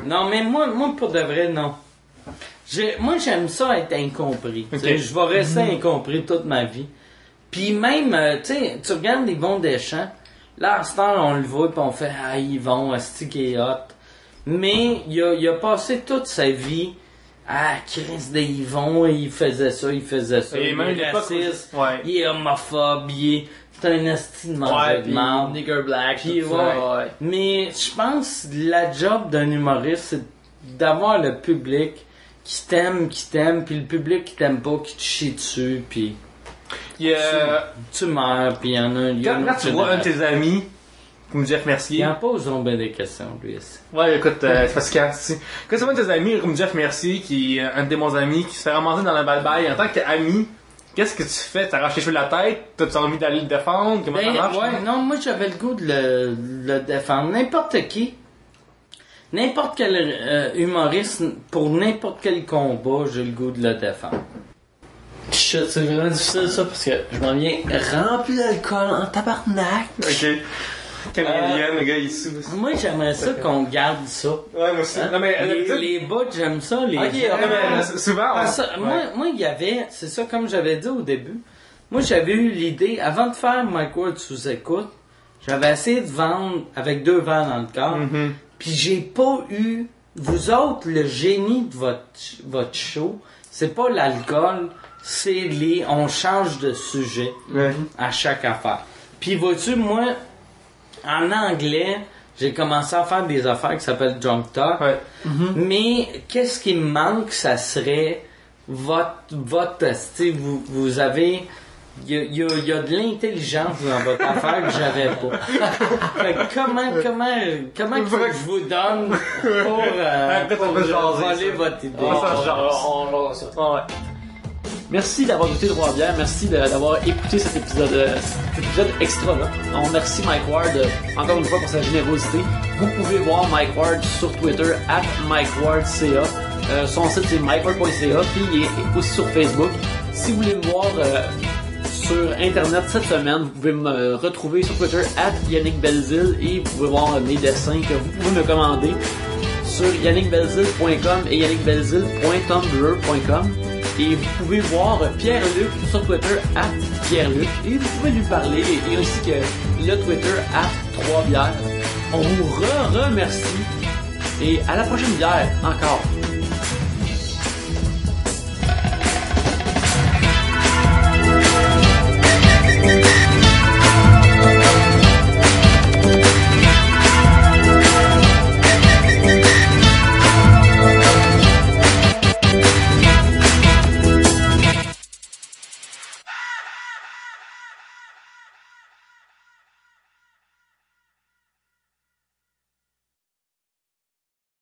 Non, mais moi, pour de vrai, non. Moi, j'aime ça être incompris. Okay. Je vais rester incompris toute ma vie. Puis même, tu sais, tu regardes Yvon Deschamps, là, à cette heure, on le voit, puis on fait « Ah, Yvon, asti qui est hot ». Mais il a passé toute sa vie... Ah, Chris de Yvon, il faisait ça. Et même il est raciste, il est homophobe, c'est un esti de manger de marde. Nigger black, puis Mais je pense la job d'un humoriste, c'est d'avoir le public qui t'aime, puis le public qui t'aime pas, qui te chie dessus, puis tu meurs, puis il y en a... Quand tu vois un de tes amis, comme Jeff Mercier... Il en pose bien des questions, lui, aussi. Ouais, écoute, c'est parce que quand tu vois un de tes amis, comme Jeff Mercier, qui est un de mon amis, qui se fait ramasser dans la balle-balle, en tant qu'ami, qu'est-ce que tu fais? T'arraches les cheveux de la tête? T'as-tu envie d'aller le défendre? Comment ça marche? Ouais, non, moi j'avais le goût de le défendre. N'importe qui. N'importe quel humoriste, pour n'importe quel combat, j'ai le goût de le défendre. Shit, c'est vraiment difficile ça parce que je m'en viens rempli d'alcool en tabarnak. Ok. Canadien, le gars ici. Moi j'aimerais ça qu'on garde ça. Ouais, moi aussi. Hein? Non, mais, les bouts, j'aime ça. Souvent. Moi, il y avait, c'est ça comme j'avais dit au début. Moi j'avais eu l'idée, avant de faire Mike Ward sous écoute, j'avais essayé de vendre avec 2 verres dans le corps. Puis j'ai pas eu, vous autres, le génie de votre show, c'est pas l'alcool, c'est on change de sujet à chaque affaire. Puis vois-tu, moi, en anglais, j'ai commencé à faire des affaires qui s'appellent Drunk Talk. Ouais. Mais qu'est-ce qui me manque, ça serait votre tu sais, vous avez, il y a de l'intelligence dans votre affaire que j'avais pas. Fait que comment que je vous donne pour voler votre idée? Ouais. Merci d'avoir écouté Trois-Bières, merci d'avoir écouté cet épisode extra là. On remercie Mike Ward encore une fois pour sa générosité. Vous pouvez voir Mike Ward sur Twitter @MikeWardCA. Son site c'est mikeward.ca, puis il est aussi sur Facebook. Si vous voulez me voir sur internet cette semaine, vous pouvez me retrouver sur Twitter @YannickBelzile et vous pouvez voir mes dessins que vous pouvez me commander sur yannickbelzile.com et yannickbelzile.tumblr.com. Et vous pouvez voir Pierre-Luc sur Twitter @Pierre-Luc et vous pouvez lui parler, et ainsi que le Twitter @3bières. On vous remercie et à la prochaine bière encore.